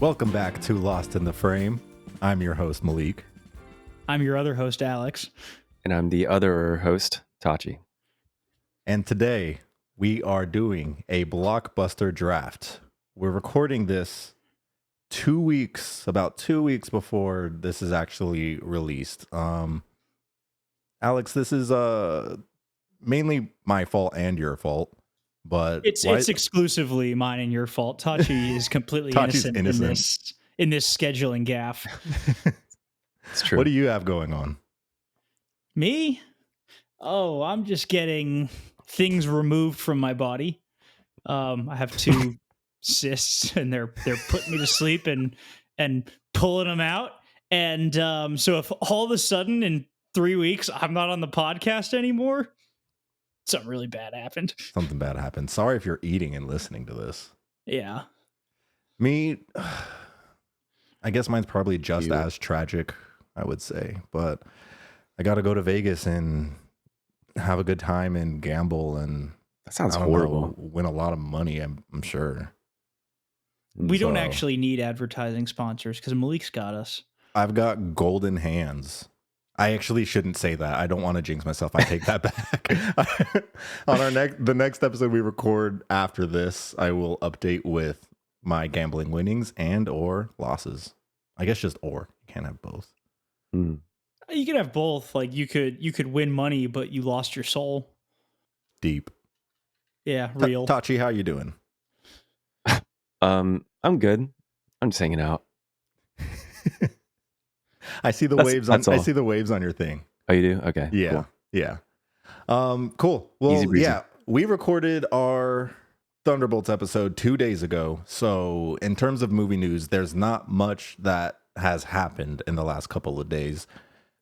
Welcome back to Lost in the Frame. I'm your host, Malik. I'm your other host, Alex. And I'm the other host, Tachi. And today we are doing a Blockbuster draft. We're recording this about 2 weeks before this is actually released. Alex, this is mainly my fault and your fault, but it's exclusively mine and your fault. Tachi is completely innocent in this scheduling gaffe. It's true. What do you have going on? Me? Oh, I'm just getting things removed from my body. I have two cysts, and they're putting me to sleep and pulling them out. And so if all of a sudden in 3 weeks I'm not on the podcast anymore, something really bad happened. Something bad happened. Sorry if you're eating and listening to this. Yeah. Me, I guess mine's probably just as tragic, I would say. But I got to go to Vegas and have a good time and gamble and that sounds horrible. Win a lot of money, I'm sure. We don't actually need advertising sponsors because Malik's got us. I've got golden hands. I actually shouldn't say that. I don't want to jinx myself. I take that back. On the next episode we record after this, I will update with my gambling winnings and or losses. I guess just or. You can't have both. Mm. You could have both. Like you could win money, but you lost your soul. Deep. Yeah, real. Tachi, how you doing? I'm good. I'm just hanging out. I see the waves on I see the waves on your thing. Oh, you do? Okay. Yeah. Cool. Yeah. Cool. Well, yeah, we recorded our Thunderbolts episode 2 days ago. So in terms of movie news, there's not much that has happened in the last couple of days.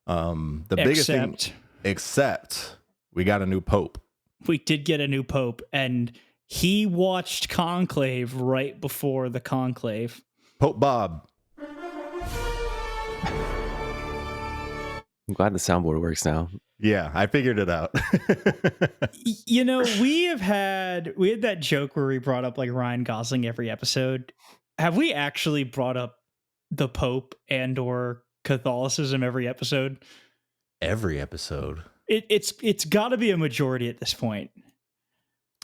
Biggest thing, except we got a new pope. We did get a new pope, and he watched Conclave right before the Conclave. Pope Bob. I'm glad the soundboard works now. Yeah, I figured it out. You know, we had that joke where we brought up like Ryan Gosling every episode. Have we actually brought up the Pope and or Catholicism every episode? Every episode. It's got to be a majority at this point.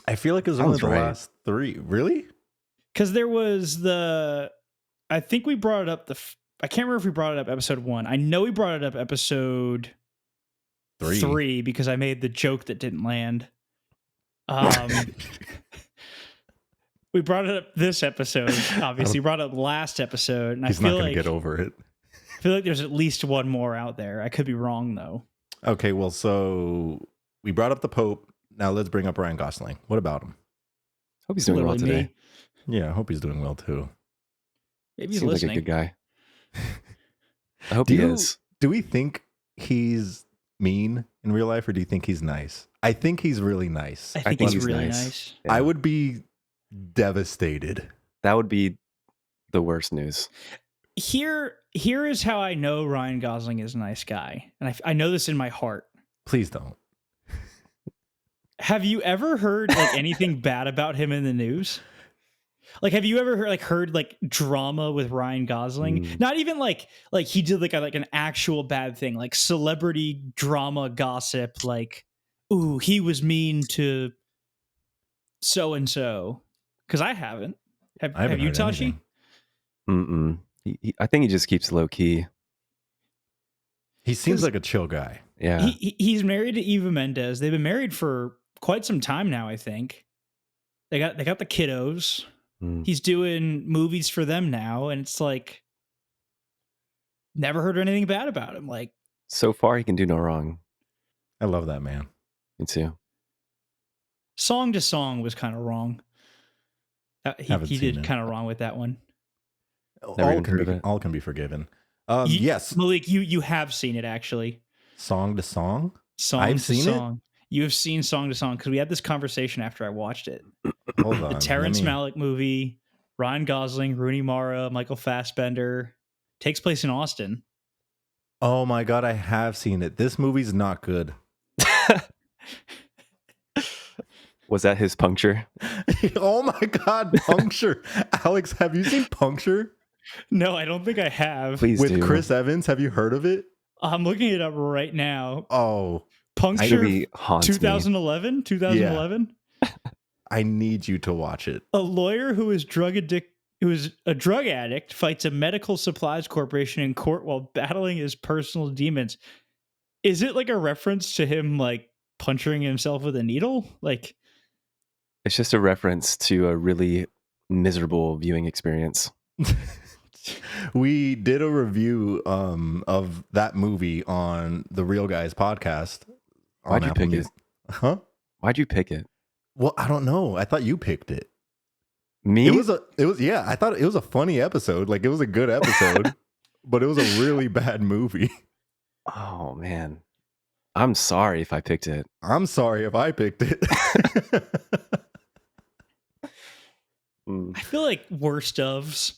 I feel like it was only the last 3. Really? Because there was I think we brought it up I can't remember if we brought it up episode 1. I know we brought it up episode 3 because I made the joke that didn't land. We brought it up this episode, obviously. We brought it up last episode. And He's not going to get over it. I feel like there's at least one more out there. I could be wrong, though. Okay, well, so we brought up the Pope. Now let's bring up Ryan Gosling. What about him? Hope he's doing well today. Yeah, I hope he's doing well, too. Maybe he's Seems listening. like a good guy. I hope he is. Do we think he's mean in real life, or do you think he's nice? I think he's really nice. I think he's really nice. Yeah. I would be devastated. That would be the worst news. Here is how I know Ryan Gosling is a nice guy. And I know this in my heart. Please don't. Have you ever heard like anything bad about him in the news? Like, have you ever heard drama with Ryan Gosling? Not even like he did like an actual bad thing, like celebrity drama gossip. Like, ooh, he was mean to so and so. Because I haven't. Have you, Tachi? Mm-mm. I think he just keeps low key. He seems like a chill guy. Yeah. He's married to Eva Mendes. They've been married for quite some time now. I think they got the kiddos. He's doing movies for them now, and it's like never heard anything bad about him. Like, so far, he can do no wrong. I love that man. Me too. Song to Song was kind of wrong. He did kind of wrong with that one. All can be forgiven. Yes, Malik, you have seen it actually. Song to Song. I've seen it. You have seen Song to Song because we had this conversation after I watched it. Hold on. The Terrence Malick movie, Ryan Gosling, Rooney Mara, Michael Fassbender, takes place in Austin. Oh my God, I have seen it. This movie's not good. Was that his Puncture? Oh my God, Puncture. Alex, have you seen Puncture? No, I don't think I have. Please With do. Chris Evans. Have you heard of it? I'm looking it up right now. Oh, Puncture movie haunts me. 2011? 2011? I need you to watch it. A lawyer who is a drug addict fights a medical supplies corporation in court while battling his personal demons. Is it like a reference to him like puncturing himself with a needle? Like, It's just a reference to a really miserable viewing experience. We did a review of that movie on the Real Guys podcast. Why'd you pick it? Huh? Why'd you pick it? Well, I don't know. I thought you picked it. Me? It was I thought it was a funny episode. Like, it was a good episode, but it was a really bad movie. Oh man. I'm sorry if I picked it. I'm sorry if I picked it. I feel like worst ofs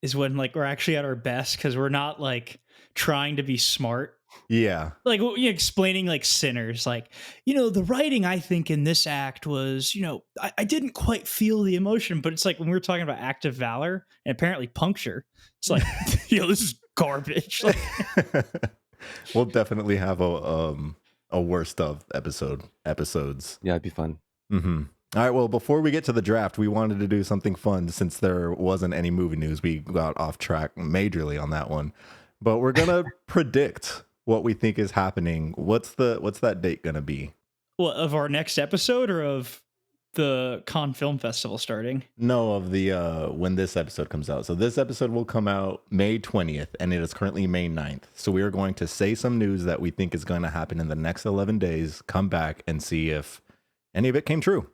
is when like we're actually at our best because we're not like trying to be smart. Yeah. Like explaining like Sinners, like, the writing I think in this act was, I didn't quite feel the emotion, but it's like when we were talking about Act of Valor and apparently Puncture, it's like, this is garbage. Like, We'll definitely have a worst of episodes. Yeah, it'd be fun. Mm-hmm. All right. Well, before we get to the draft, we wanted to do something fun since there wasn't any movie news. We got off track majorly on that one, but we're gonna predict what we think is happening. What's that date gonna be? Well, of our next episode or of the Cannes Film Festival starting? No, of the when this episode comes out. So this episode will come out May 20th, and it is currently May 9th. So we are going to say some news that we think is going to happen in the next 11 days, come back and see if any of it came true.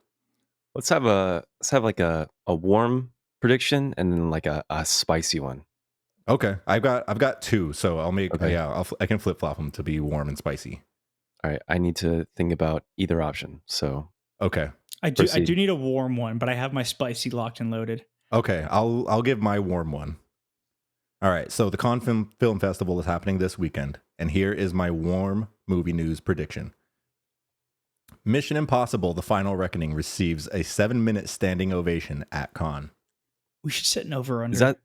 Let's have like a warm prediction and then like a spicy one. Okay. I've got two, so I'll make Okay. I can flip-flop them to be warm and spicy. All right. I need to think about either option. So Okay. I do Proceed. need a warm one, but I have my spicy locked and loaded. Okay, I'll give my warm one. All right, so the Cannes Film Festival is happening this weekend, and here is my warm movie news prediction. Mission Impossible: The Final Reckoning receives a 7-minute standing ovation at Cannes. We should set an over under.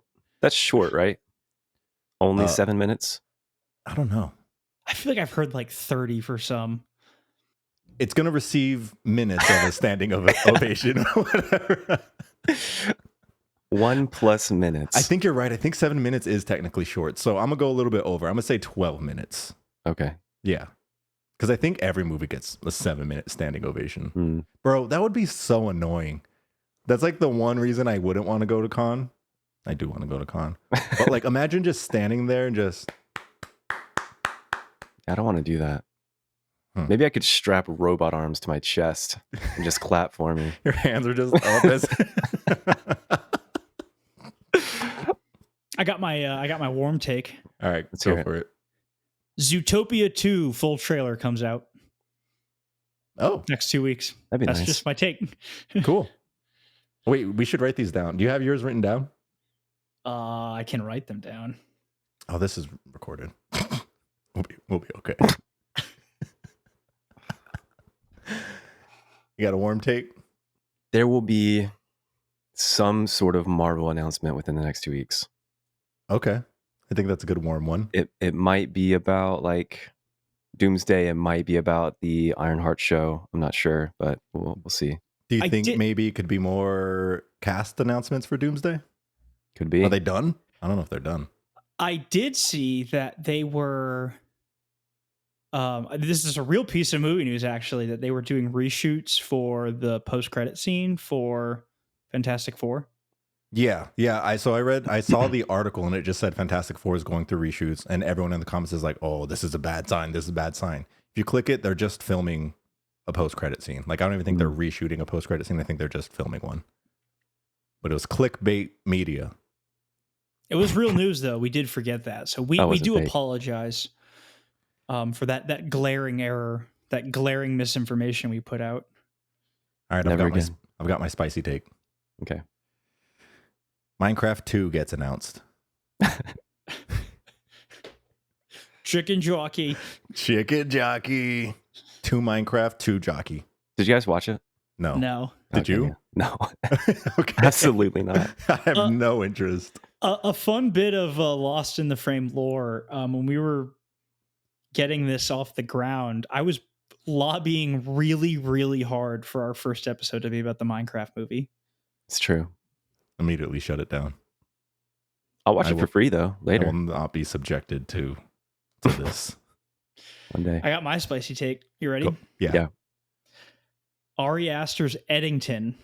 that's short, right? Only 7 minutes? I don't know. I feel like I've heard like 30 for some. It's going to receive minutes of a standing ovation or whatever. 1+ minutes. I think you're right. I think 7 minutes is technically short, so I'm going to go a little bit over. I'm going to say 12 minutes. Okay. Yeah. Because I think every movie gets a 7-minute standing ovation. Mm. Bro, that would be so annoying. That's like the one reason I wouldn't want to go to Cannes. I do want to go to Cannes. But like, imagine just standing there and just... I don't want to do that. Maybe I could strap robot arms to my chest and just clap for me. Your hands are just up as... I got my warm take. All right, Let's go hear it. for it. Zootopia 2 full trailer comes out Oh, next 2 weeks. That'd be That's nice. just my take. cool. Wait, we should write these down. Do you have yours written down? I can write them down. Oh, this is recorded. We'll be okay. You got a warm take? There will be some sort of Marvel announcement within the next 2 weeks. Okay. I think that's a good warm one. It might be about like Doomsday. It might be about the Ironheart show. I'm not sure, but we'll see. Do you I think did- maybe it could be more cast announcements for Doomsday? Could be. Are they done? I don't know if they're done. I did see that they were. This is a real piece of movie news, actually, that they were doing reshoots for the post-credit scene for Fantastic Four. Yeah. I saw the article and it just said Fantastic Four is going through reshoots, and everyone in the comments is like, "Oh, this is a bad sign. This is a bad sign." If you click it, they're just filming a post-credit scene. Like, I don't even think they're reshooting a post-credit scene. I think they're just filming one. But it was clickbait media. It was real news, though. We did forget that, so we wasn't do fake. apologize for that glaring error, that glaring misinformation we put out. All right, Never I've got my spicy take. Okay. Minecraft 2 gets announced. Chicken jockey. Chicken jockey. 2 Minecraft, 2 jockey. Did you guys watch it? No. No. Did Okay, you? yeah. No. Okay. Absolutely not. I have no interest. A fun bit of Lost in the Frame lore. When we were getting this off the ground, I was lobbying really, really hard for our first episode to be about the Minecraft movie. It's true. Immediately shut it down. I'll watch it for free though I later will not be subjected to this. one day. I got my spicy take. You ready? Go. Yeah. Yeah. Ari Aster's Eddington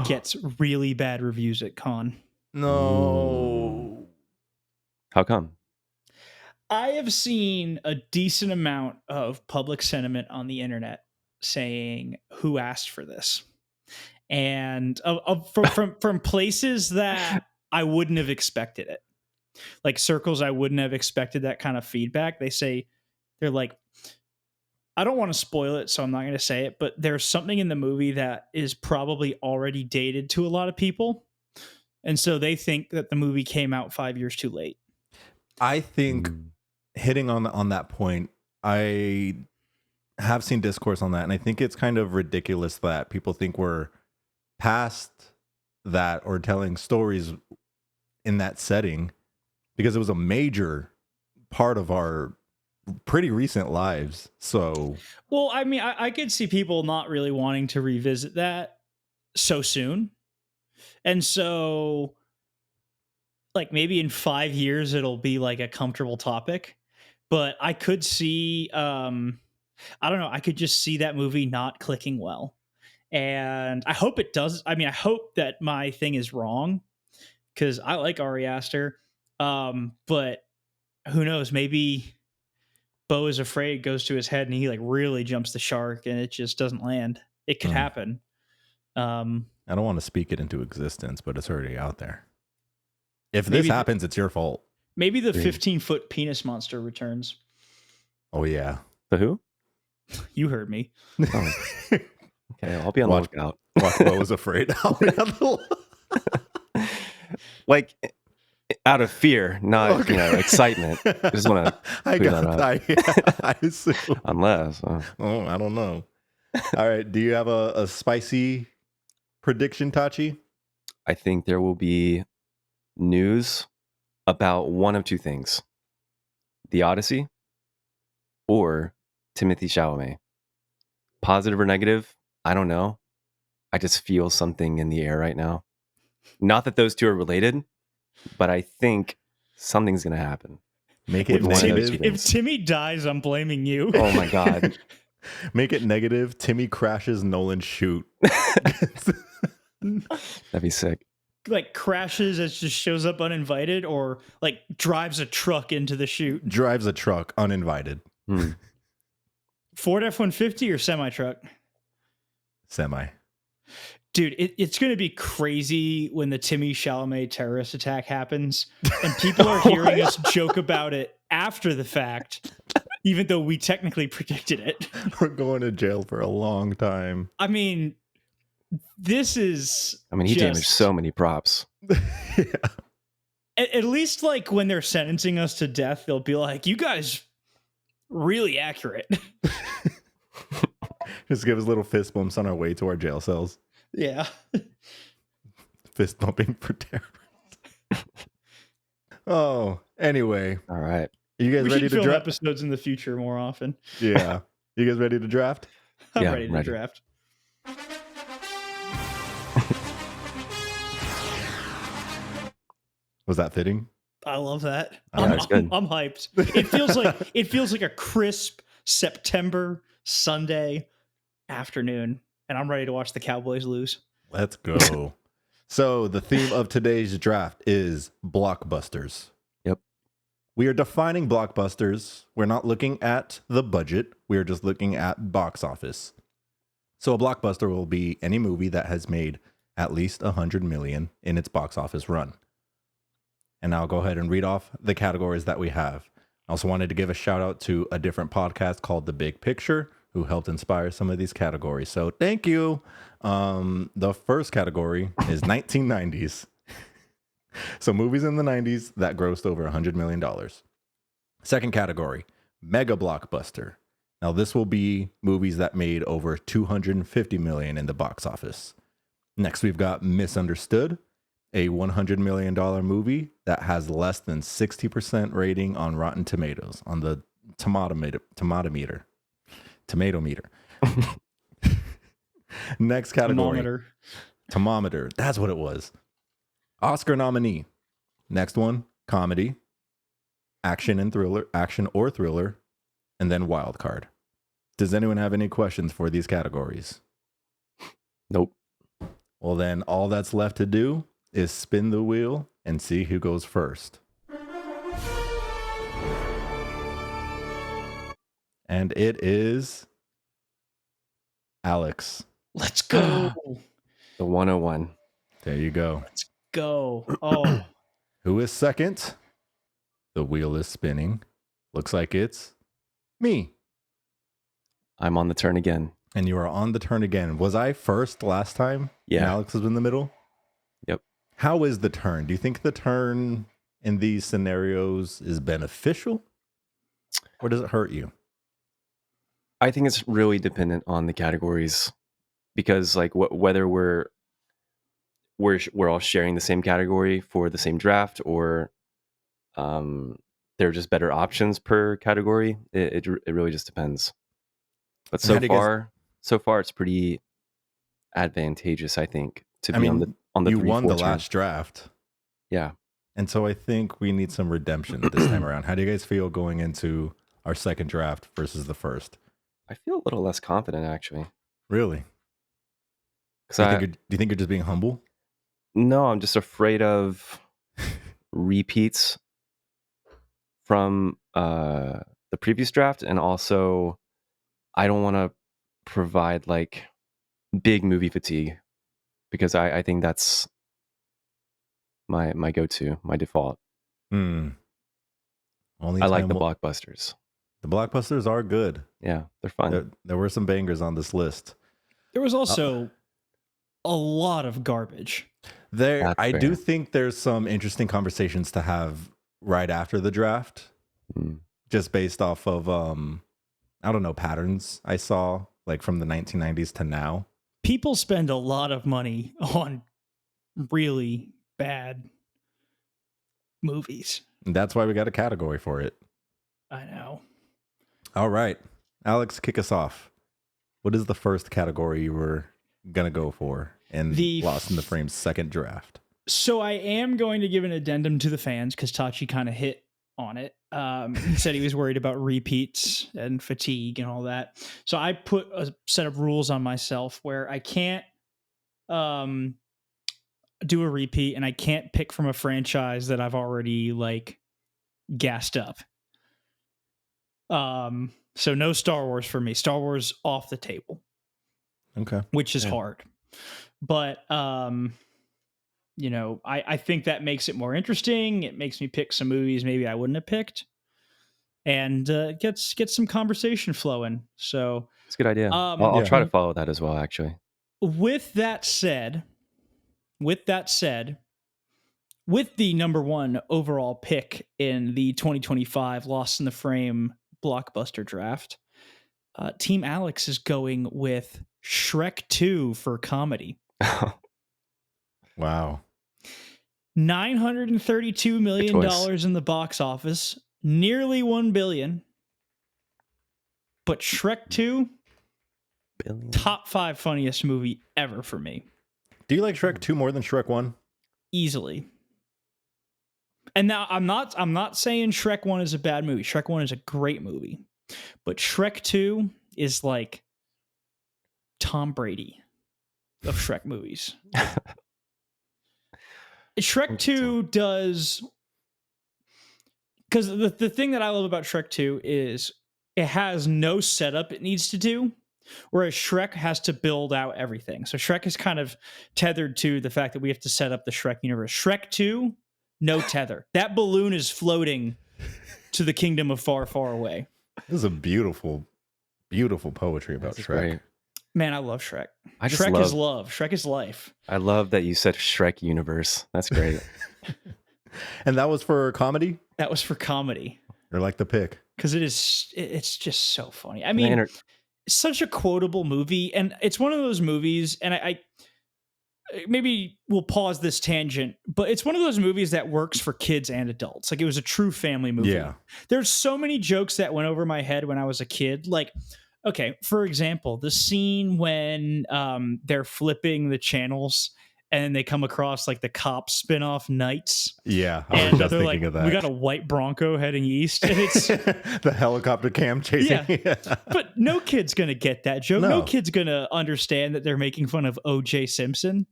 gets really bad reviews at Con. No. How come? I have seen a decent amount of public sentiment on the internet saying who asked for this, and from places that I wouldn't have expected it, like circles I wouldn't have expected that kind of feedback. They're like, I don't want to spoil it, so I'm not going to say it, but there's something in the movie that is probably already dated to a lot of people, and so they think that the movie came out 5 years too late. I think hitting on that point, I have seen discourse on that, and I think it's kind of ridiculous that people think we're past that or telling stories in that setting, because it was a major part of our pretty recent lives. So, well, I mean, I could see people not really wanting to revisit that so soon, and so like maybe in 5 years it'll be like a comfortable topic. But I could see, I don't know, I could just see that movie not clicking well. And I hope it does. I mean, I hope that my thing is wrong, because I like Ari Aster. But who knows? Maybe Beau is Afraid goes to his head and he like really jumps the shark and it just doesn't land. It could happen. I don't want to speak it into existence, but it's already out there. If this happens, it's your fault. Maybe the 15-foot penis monster returns. Oh, yeah. The who? You heard me. Oh. Okay, I'll be on the lookout. Watch Beau is Afraid. Like, out of fear, not excitement. I just want to clear that up. I assume. Unless. Oh, I don't know. All right. Do you have a spicy prediction, Tachi? I think there will be news about one of two things: The Odyssey or Timothée Chalamet. Positive or negative, I don't know. I just feel something in the air right now. Not that those two are related, but I think something's going to happen. Make it negative. If Timmy dies, I'm blaming you. Oh my God. Make it negative. Timmy crashes Nolan's shoot. That'd be sick. Like crashes as just shows up uninvited, or like drives a truck into the shoot. Drives a truck uninvited. Ford F-150 or semi-truck? Semi. Dude, it's going to be crazy when the Timmy Chalamet terrorist attack happens and people are hearing us joke about it after the fact, even though we technically predicted it. We're going to jail for a long time. I mean, this is... I mean, he damaged so many props. Yeah. At least, like, when they're sentencing us to death, they'll be like, you guys really accurate. Just give us little fist bumps on our way to our jail cells. Yeah. Fist bumping for terrorists. Oh, anyway. All right. You guys ready to draft episodes in the future more often? Yeah. You guys ready to draft? I'm ready to draft. Was that fitting? I love that. Yeah, I'm hyped. It feels like a crisp September Sunday afternoon, and I'm ready to watch the Cowboys lose. Let's go. So the theme of today's draft is blockbusters. Yep. We are defining blockbusters. We're not looking at the budget. We are just looking at box office. So a blockbuster will be any movie that has made at least 100 million in its box office run. And I'll go ahead and read off the categories that we have. I also wanted to give a shout out to a different podcast called The Big Picture, who helped inspire some of these categories. So thank you. The first category is 1990s. So movies in the 90s that grossed over $100 million. Second category, mega blockbuster. Now this will be movies that made over 250 million in the box office. Next, we've got misunderstood. a $100 million movie that has less than 60% rating on Rotten Tomatoes on the tomato meter. Next category. Thermometer. That's what it was. Oscar nominee. Next one, comedy, action or thriller, and then wild card. Does anyone have any questions for these categories? Nope. Well, then all that's left to do is spin the wheel and see who goes first. And it is Alex. Let's go. The 101. There you go. Let's go. Oh. Who is second? The wheel is spinning. Looks like it's me. I'm on the turn again. And you are on the turn again. Was I first last time? Yeah. And Alex was in the middle? Yep. How is the turn? Do you think the turn in these scenarios is beneficial? Or does it hurt you? I think it's really dependent on the categories, because like whether we're all sharing the same category for the same draft, or there are just better options per category. It really just depends. But so far it's pretty advantageous, I think, to be on the you 3-4 won the turn. last draft. Yeah. And so I think we need some redemption this time around. How do you guys feel going into our second draft versus the first? I feel a little less confident, actually. Really? Do you think you're just being humble? No, I'm just afraid of repeats from the previous draft, and also I don't want to provide like big movie fatigue, because I think that's my go-to, my default. I like the blockbusters. The blockbusters are good. Yeah, they're fun. There were some bangers on this list. There was also a lot of garbage. I do think there's some interesting conversations to have right after the draft, just based off of I don't know, patterns I saw like from the 1990s to now. People spend a lot of money on really bad movies. And that's why we got a category for it. I know. All right, Alex, kick us off. What is the first category you were gonna go for in Lost in the Frame's second draft? So I am going to give an addendum to the fans, because Tachi kind of hit on it. He said he was worried about repeats and fatigue and all that. So I put a set of rules on myself where I can't do a repeat, and I can't pick from a franchise that I've already like gassed up. So no Star Wars for me. Star Wars off the table. Okay. Which is hard. But you know, I think that makes it more interesting. It makes me pick some movies maybe I wouldn't have picked, and gets some conversation flowing. So it's a good idea. I'll try to follow that as well, actually. With that said, with the number one overall pick in the 2025 Lost in the Frame Blockbuster draft, Team Alex is going with Shrek 2 for comedy. Wow. $932 million in the box office, nearly $1 billion. But Shrek 2, top 5 funniest movie ever for me. Do you like Shrek 2 more than Shrek 1? Easily. And now I'm not saying Shrek 1 is a bad movie. Shrek 1 is a great movie. But Shrek 2 is like Tom Brady of Shrek movies. Shrek 2 does, because the thing that I love about Shrek 2 is it has no setup it needs to do, whereas Shrek has to build out everything. So Shrek is kind of tethered to the fact that we have to set up the Shrek universe. Shrek 2, no tether. That balloon is floating to the kingdom of far, far away. This is a beautiful, beautiful poetry about Shrek. Great. Man, I love Shrek. Shrek is love. Shrek is life. I love that you said Shrek universe. That's great. And that was for comedy? That was for comedy. Or like the pick? Because it's just so funny. I mean, it's such a quotable movie, and it's one of those movies, and I maybe we'll pause this tangent, but it's one of those movies that works for kids and adults. Like, it was a true family movie. Yeah. There's so many jokes that went over my head when I was a kid. Like, okay, for example, the scene when they're flipping the channels and they come across like the cop spin-off Knights. Yeah, I was And just they're thinking like, of that. we got a white Bronco heading east. And it's the helicopter cam chasing. Yeah. But no kid's going to get that joke. No. No. Kid's going to understand that they're making fun of O.J. Simpson.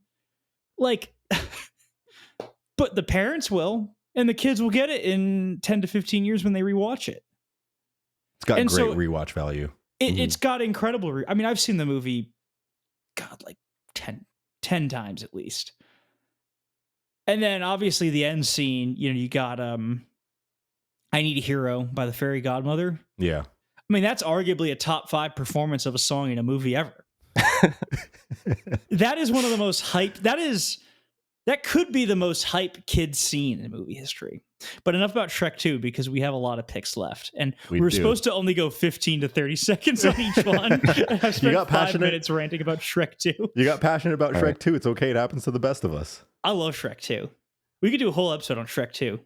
Like, but the parents will, and the kids will get it in 10 to 15 years when they rewatch it. It's got great rewatch value. It's got incredible. I mean, I've seen the movie, God, like 10 times at least. And then obviously the end scene, you know, you got I Need a Hero by the Fairy Godmother. Yeah. I mean, that's arguably a top 5 performance of a song in a movie ever. That is one of the most hype. That could be the most hype kid scene in movie history. But enough about Shrek 2, because we have a lot of picks left. And we're supposed to only go 15 to 30 seconds on each one. I spent 5 minutes ranting about Shrek 2. You got passionate about Shrek 2. It's okay. It happens to the best of us. I love Shrek 2. We could do a whole episode on Shrek 2.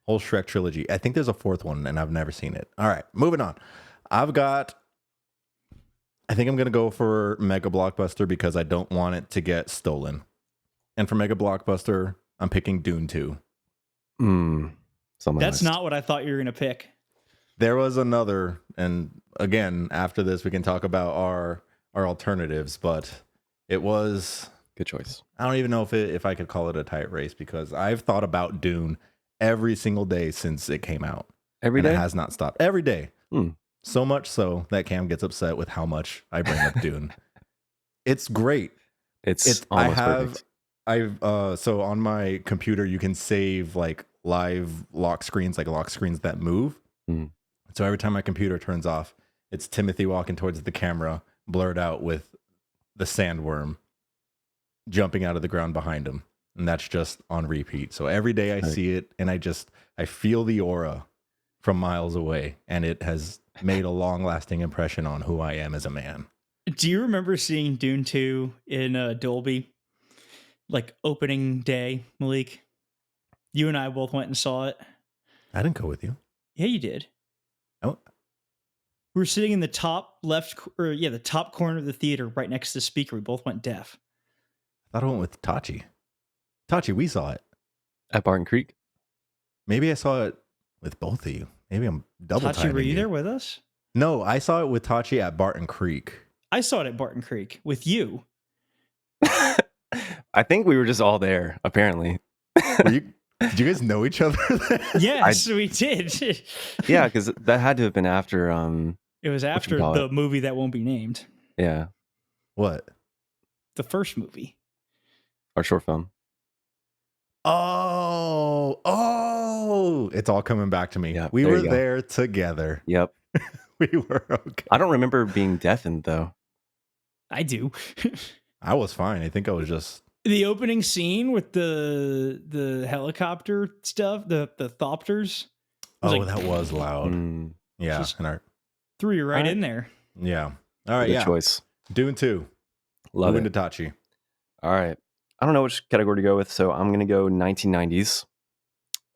Whole Shrek trilogy. I think there's a 4th one, and I've never seen it. All right, moving on. I think I'm going to go for Mega Blockbuster because I don't want it to get stolen. And for Mega Blockbuster, I'm picking Dune 2. That's not what I thought you were going to pick. There was another, and again, after this, we can talk about our alternatives, but it was... Good choice. I don't even know if I could call it a tight race, because I've thought about Dune every single day since it came out. Every day? It has not stopped. Every day. So much so that Cam gets upset with how much I bring up Dune. It's great. It's almost perfect. So on my computer, you can save like live lock screens, like lock screens that move. So every time my computer turns off, it's Timothy walking towards the camera, blurred out with the sandworm jumping out of the ground behind him. And that's just on repeat. So every day I see it, and I feel the aura from miles away, and it has made a long-lasting impression on who I am as a man. Do you remember seeing Dune 2 in Dolby? Like opening day, Malik? You and I both went and saw it. I didn't go with you. Yeah, you did. Oh. We were sitting in the top left, the top corner of the theater, right next to the speaker. We both went deaf. I thought I went with Tachi. Tachi, we saw it. At Barton Creek? Maybe I saw it with both of you. Maybe I'm double timing. Tachi, were you there with us? No, I saw it with Tachi at Barton Creek. I saw it at Barton Creek with you. I think we were just all there, apparently. Did you guys know each other? Yes, we did. Yeah, because that had to have been after... it was after the movie that won't be named. Yeah. What? The first movie. Our short film. Oh, it's all coming back to me. Yep, we were there together. Yep. We were okay. I don't remember being deafened, though. I do. I was fine. I think I was just... The opening scene with the helicopter stuff, the thopters. That was loud. Yeah. Just threw you right in there. Yeah. All right. Good choice. Dune 2. Love Moving it. to Tachi. All right. I don't know which category to go with, so I'm going to go 1990s.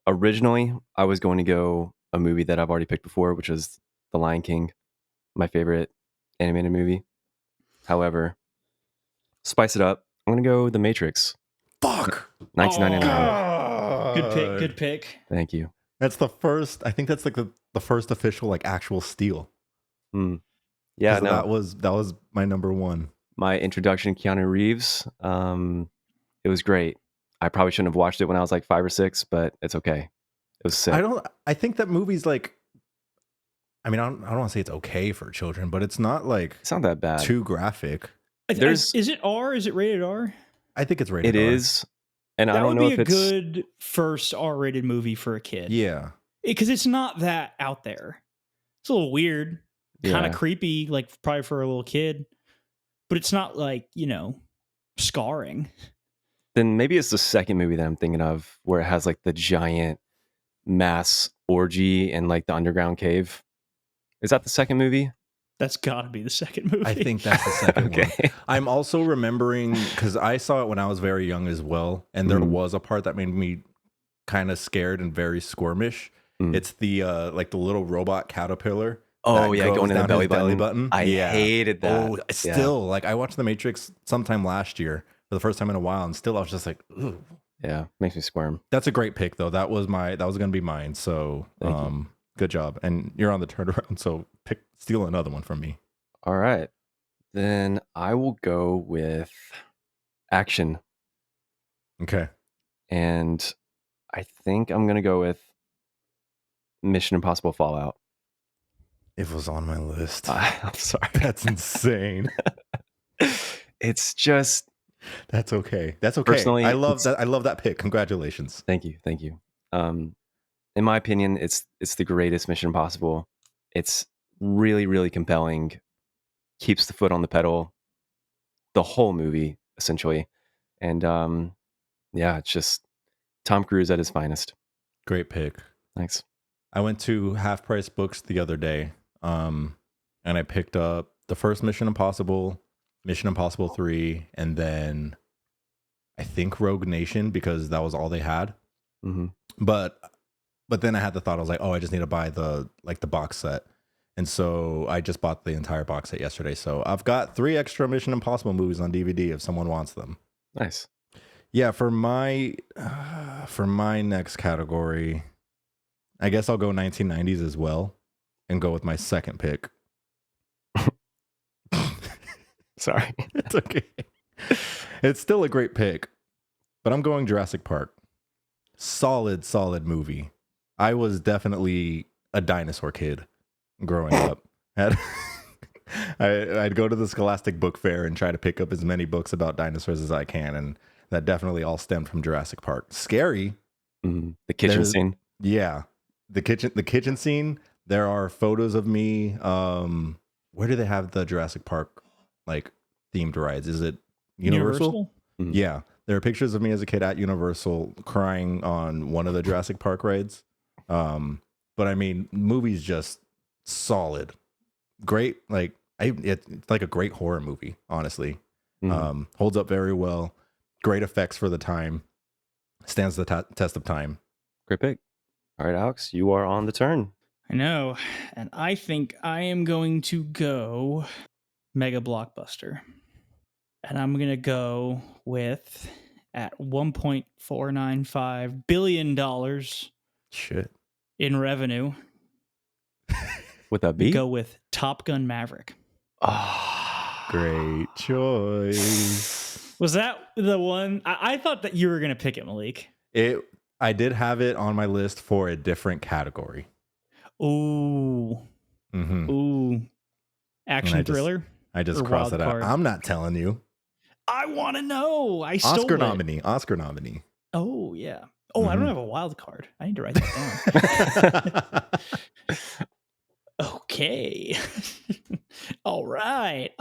Originally, I was going to go a movie that I've already picked before, which is The Lion King, my favorite animated movie. However, spice it up. I'm going to go The Matrix. Fuck! 1999. Good pick. Thank you. That's the first, I think that's like the first official like actual steal. Yeah, no. That was my number one. My introduction to Keanu Reeves. It was great. I probably shouldn't have watched it when I was like 5 or 6, but it's okay. It was sick. I think that movie's like, I mean, I don't want to say it's okay for children, but it's not like... It's not that bad. Too graphic. Is it R? Is it rated R? I think it's rated R. It is. And I don't know if it's... That would be a good first R-rated movie for a kid. Yeah. Because it's not that out there. It's a little weird. Kind of creepy, like probably for a little kid. But it's not like, scarring. Then maybe it's the second movie that I'm thinking of where it has like the giant mass orgy in like the underground cave. Is that the second movie? That's got to be the second movie. I think that's the second Okay. one. I'm also remembering, because I saw it when I was very young as well, and there was a part that made me kind of scared and very squirmish. It's the like the little robot caterpillar. Oh yeah, goes going in down the belly his button. I hated that. Oh, still, like I watched The Matrix sometime last year for the first time in a while, and still I was just like, ooh. Yeah, makes me squirm. That's a great pick, though. That was gonna be mine. So, good job, and you're on the turnaround. So, steal another one from me. All right, then I will go with action, Okay. and I think I'm gonna go with Mission Impossible Fallout. It was on my list. I'm sorry. That's insane. It's just. That's okay. That's okay. Personally, I love that. I love that pick. Congratulations. Thank you. In my opinion, it's the greatest Mission Impossible. It's really, really compelling. Keeps the foot on the pedal the whole movie, essentially. And yeah, it's just Tom Cruise at his finest. Great pick. Thanks. I went to Half Price Books the other day, and I picked up the first Mission Impossible, Mission Impossible 3, and then I think Rogue Nation, because that was all they had. Mm-hmm. But then I had the thought, I was like, oh, I just need to buy the box set. And so I just bought the entire box set yesterday. So I've got 3 extra Mission Impossible movies on DVD if someone wants them. Nice. Yeah, for my next category, I guess I'll go 1990s as well and go with my second pick. Sorry. It's okay. It's still a great pick, but I'm going Jurassic Park. Solid movie. I was definitely a dinosaur kid growing up. I'd go to the Scholastic Book Fair and try to pick up as many books about dinosaurs as I can, and that definitely all stemmed from Jurassic Park. Scary. The kitchen scene. Yeah. The kitchen scene. There are photos of me. Where do they have the Jurassic Park like themed rides? Is it Universal? Mm-hmm. Yeah. There are pictures of me as a kid at Universal crying on one of the Jurassic Park rides. But I mean, movie's just solid. Great. Like it's like a great horror movie, honestly. Holds up very well. Great effects for the time. Stands the test of time. Great pick. All right, Alex, you are on the turn. I know. And I think I am going to go Mega Blockbuster. And I'm going to go with, at $1.495 billion Shit. in revenue, With a B? go with Top Gun Maverick. Great choice. Was that the one? I thought that you were going to pick it, Malik. I did have it on my list for a different category. Ooh. Mm-hmm. Ooh. Action thriller? I just Or crossed it out. wild card? I'm not telling you. I want to know. I stole Oscar it. nominee. Oh, yeah. Oh, I don't have a wild card. I need to write that down. Okay. All right.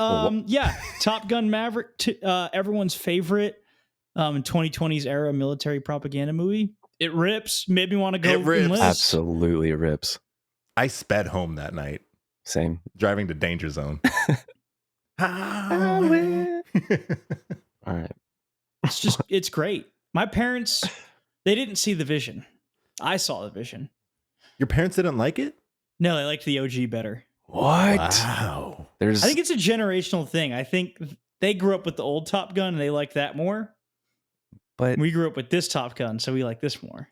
Yeah, Top Gun Maverick, everyone's favorite 2020s era military propaganda movie. It rips. Made me want to go It rips. enlist. Absolutely rips. I sped home that night, Same. driving to Danger Zone. All right. It's great. My parents, they didn't see the vision. I saw the vision. Your parents didn't like it? No, they liked the OG better. What? Wow. I think it's a generational thing. I think they grew up with the old Top Gun and they like that more. But We grew up with this Top Gun, so we like this more.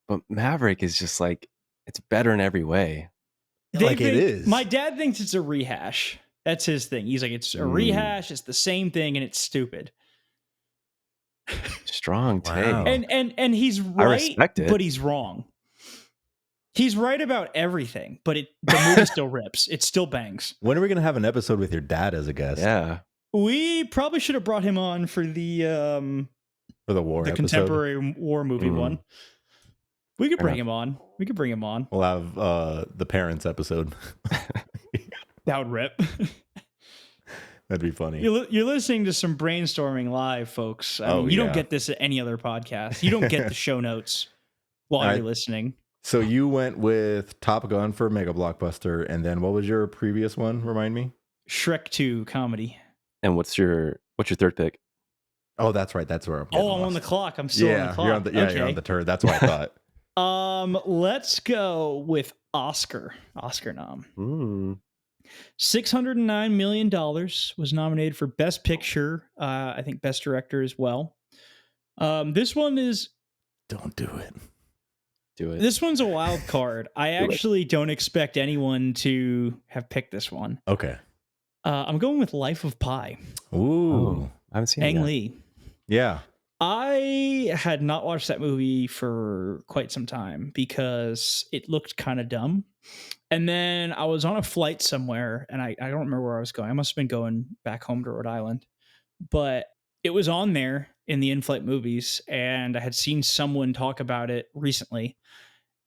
but Maverick is just like, it's better in every way. Like it is. My dad thinks it's a rehash. That's his thing. He's like, it's a rehash. It's the same thing, and it's stupid. Strong take. Wow. And he's I right, respect it. but he's wrong. He's right about everything, but the movie still rips. It still bangs. When are we going to have an episode with your dad as a guest? Yeah. We probably should have brought him on for the For the war episode? contemporary war movie one. We could bring him on. We'll have the parents episode. That would rip. That'd be funny. You're listening to some brainstorming live, folks. I mean, you don't get this at any other podcast. You don't get the show notes while you're listening. So you went with Top Gun for Mega Blockbuster, and then what was your previous one? Remind me. Shrek 2 comedy. And what's your third pick? Oh, that's right. That's where I'm Oh, I'm lost. on the clock. I'm still on the clock. You're on the you're on the turd. That's what I thought. Let's go with Oscar nom. $609 million was nominated for Best Picture. I think Best Director as well. This one is... Don't do it. Do it. This one's a wild card. I actually don't expect anyone to have picked this one. Okay. I'm going with Life of Pi. Ooh. I haven't seen it Ang yet. Lee. Yeah. I had not watched that movie for quite some time because it looked kind of dumb. And then I was on a flight somewhere, and I don't remember where I was going. I must have been going back home to Rhode Island. But it was on there in the in-flight movies, and I had seen someone talk about it recently.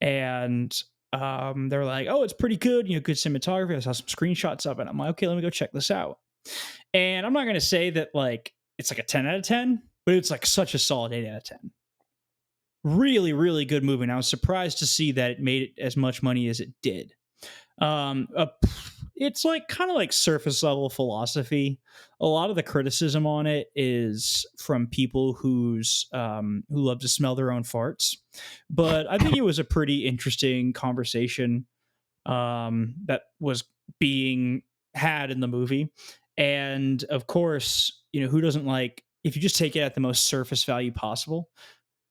And they're like, oh, it's pretty good. You know, good cinematography. I saw some screenshots of it. I'm like, okay, let me go check this out. And I'm not going to say that like it's like a 10 out of 10, but it's like such a solid 8 out of 10. Really, really good movie. And I was surprised to see that it made it as much money as it did. It's like kind of like surface level philosophy. A lot of the criticism on it is from people who love to smell their own farts. But I think it was a pretty interesting conversation that was being had in the movie. And of course, you know, who doesn't like, if you just take it at the most surface value possible,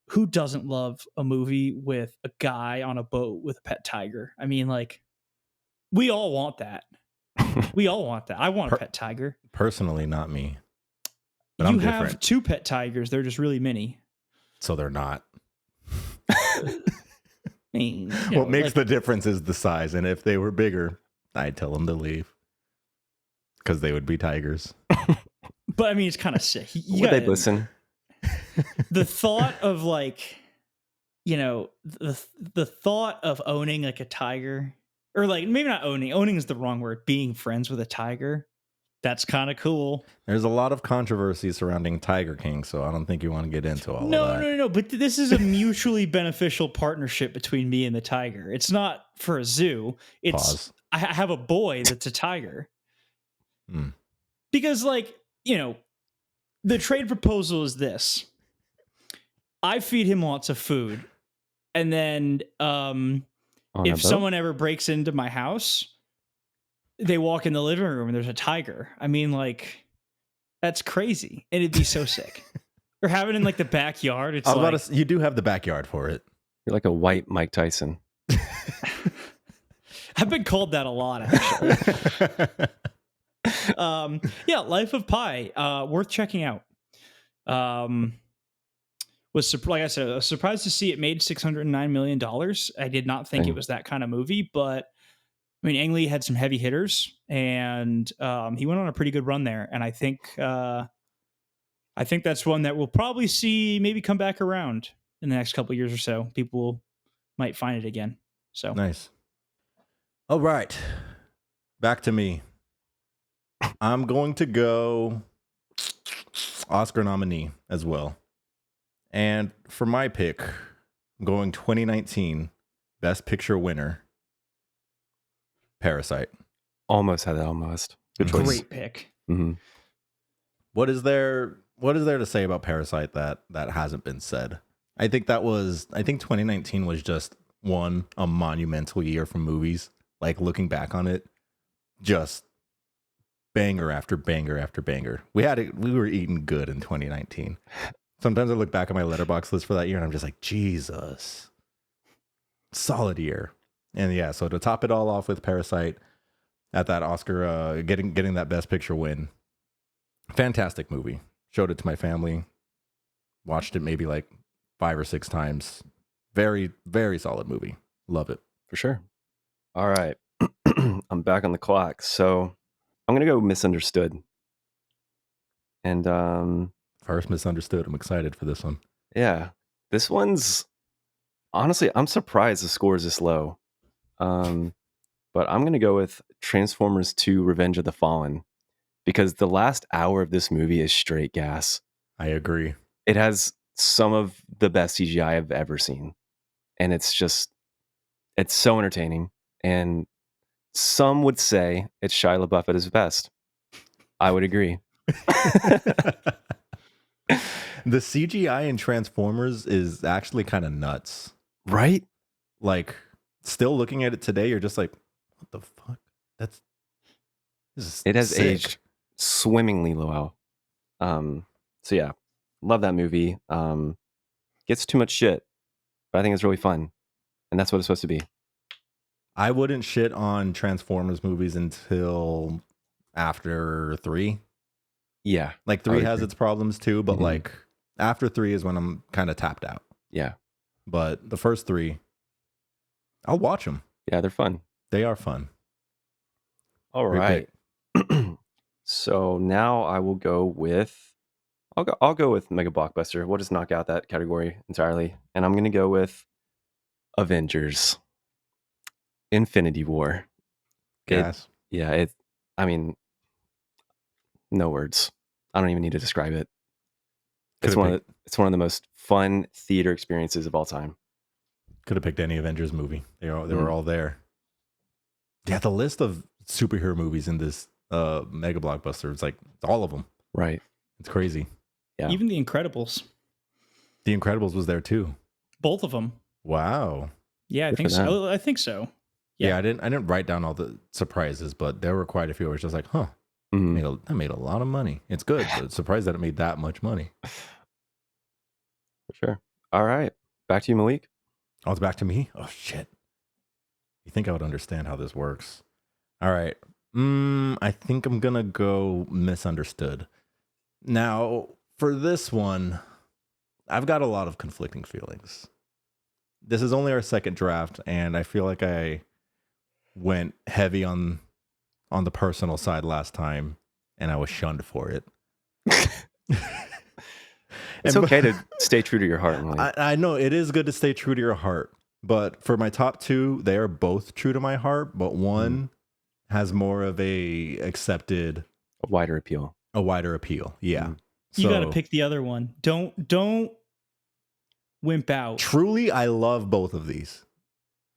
who doesn't love a movie with a guy on a boat with a pet tiger? I mean, like, we all want that. We all want that. I want a pet tiger. Personally, not me. But You I'm have different. 2 pet tigers. They're just really mini. So they're not. I mean, you know, What makes like, the difference is the size. And if they were bigger, I'd tell them to leave. Because they would be tigers. but I mean, it's kind of sick. Would they listen? The thought of like, you know, the thought of owning like a tiger, or like maybe not owning is the wrong word, being friends with a tiger, that's kind of cool. There's a lot of controversy surrounding Tiger King, so I don't think you want to get into all of that. No. But this is a mutually beneficial partnership between me and the tiger. It's not for a zoo. It's Pause. I have a boy that's a tiger. Because, like, you know, the trade proposal is this. I feed him lots of food. And then if someone ever breaks into my house, they walk in the living room and there's a tiger. I mean, like, that's crazy. And it'd be so sick. Or have it in, like, the backyard. It's like, you do have the backyard for it. You're like a white Mike Tyson. I've been called that a lot, actually. Yeah, Life of Pi, worth checking out. Like I said, I was surprised to see it made $609 million. I did not think it was that kind of movie, but I mean, Ang Lee had some heavy hitters, and he went on a pretty good run there. And I think that's one that we'll probably see maybe come back around in the next couple of years or so. People might find it again. So nice. All right, back to me. I'm going to go Oscar nominee as well. And for my pick, I'm going 2019 Best Picture winner, Parasite. Almost had that almost. Good choice. Great pick. Mm-hmm. What is there to say about Parasite that hasn't been said? I think 2019 was just a monumental year for movies. Like, looking back on it, just banger after banger after banger. We were eating good in 2019. Sometimes I look back at my Letterboxd list for that year and I'm just like, Jesus, solid year. And yeah, so to top it all off with Parasite at that Oscar, getting that Best Picture win, fantastic movie. Showed it to my family, watched it maybe like 5 or 6 times. Very, very solid movie. Love it. For sure. All right. I'm back on the clock. So I'm going to go Misunderstood. And First Misunderstood. I'm excited for this one. yeah, this one's honestly, I'm surprised the score is this low. But I'm going to go with Transformers 2 Revenge of the Fallen, because the last hour of this movie is straight gas. I agree. It has some of the best CGI I've ever seen. And it's just It's so entertaining, and some would say it's Shia LaBeouf at his best. I would agree. The CGI in Transformers is actually kind of nuts. Right? Like, still looking at it today, you're just like, what the fuck? It has sick. aged swimmingly well. So yeah, love that movie. Gets too much shit, but I think it's really fun, and that's what it's supposed to be. I wouldn't shit on Transformers movies until after 3. Yeah, Like 3 has its problems too, but like after 3 is when I'm kind of tapped out. Yeah. But the first 3, I'll watch them. Yeah, they're fun. They are fun. All right. So now I will go with I'll go with Mega Blockbuster. We'll just knock out that category entirely. And I'm gonna go with Avengers. Infinity War. Gas. I mean, no words. I don't even need to describe it. It's one of the most fun theater experiences of all time. Could have picked any Avengers movie. They were all there. Yeah, the list of superhero movies in this Mega Blockbuster, it's like all of them. Right. It's crazy. Yeah. Even The Incredibles. The Incredibles was there too. Both of them. Wow. Yeah, I think so. I think so. Yeah, I didn't write down all the surprises, but there were quite a few where it's just like, huh, that made a lot of money. It's good, but surprised that it made that much money. For sure. All right. Back to you, Malik. Oh, it's back to me? Oh, shit. You think I would understand how this works? All right. I think I'm going to go Misunderstood. Now, for this one, I've got a lot of conflicting feelings. This is only our second draft, and I feel like I went heavy on the personal side last time, and I was shunned for it. It's okay to stay true to your heart. I know it is good to stay true to your heart, but for my top 2, they are both true to my heart, but one has more of a wider appeal. A wider appeal, yeah. You got to pick the other one. Don't wimp out. Truly, I love both of these.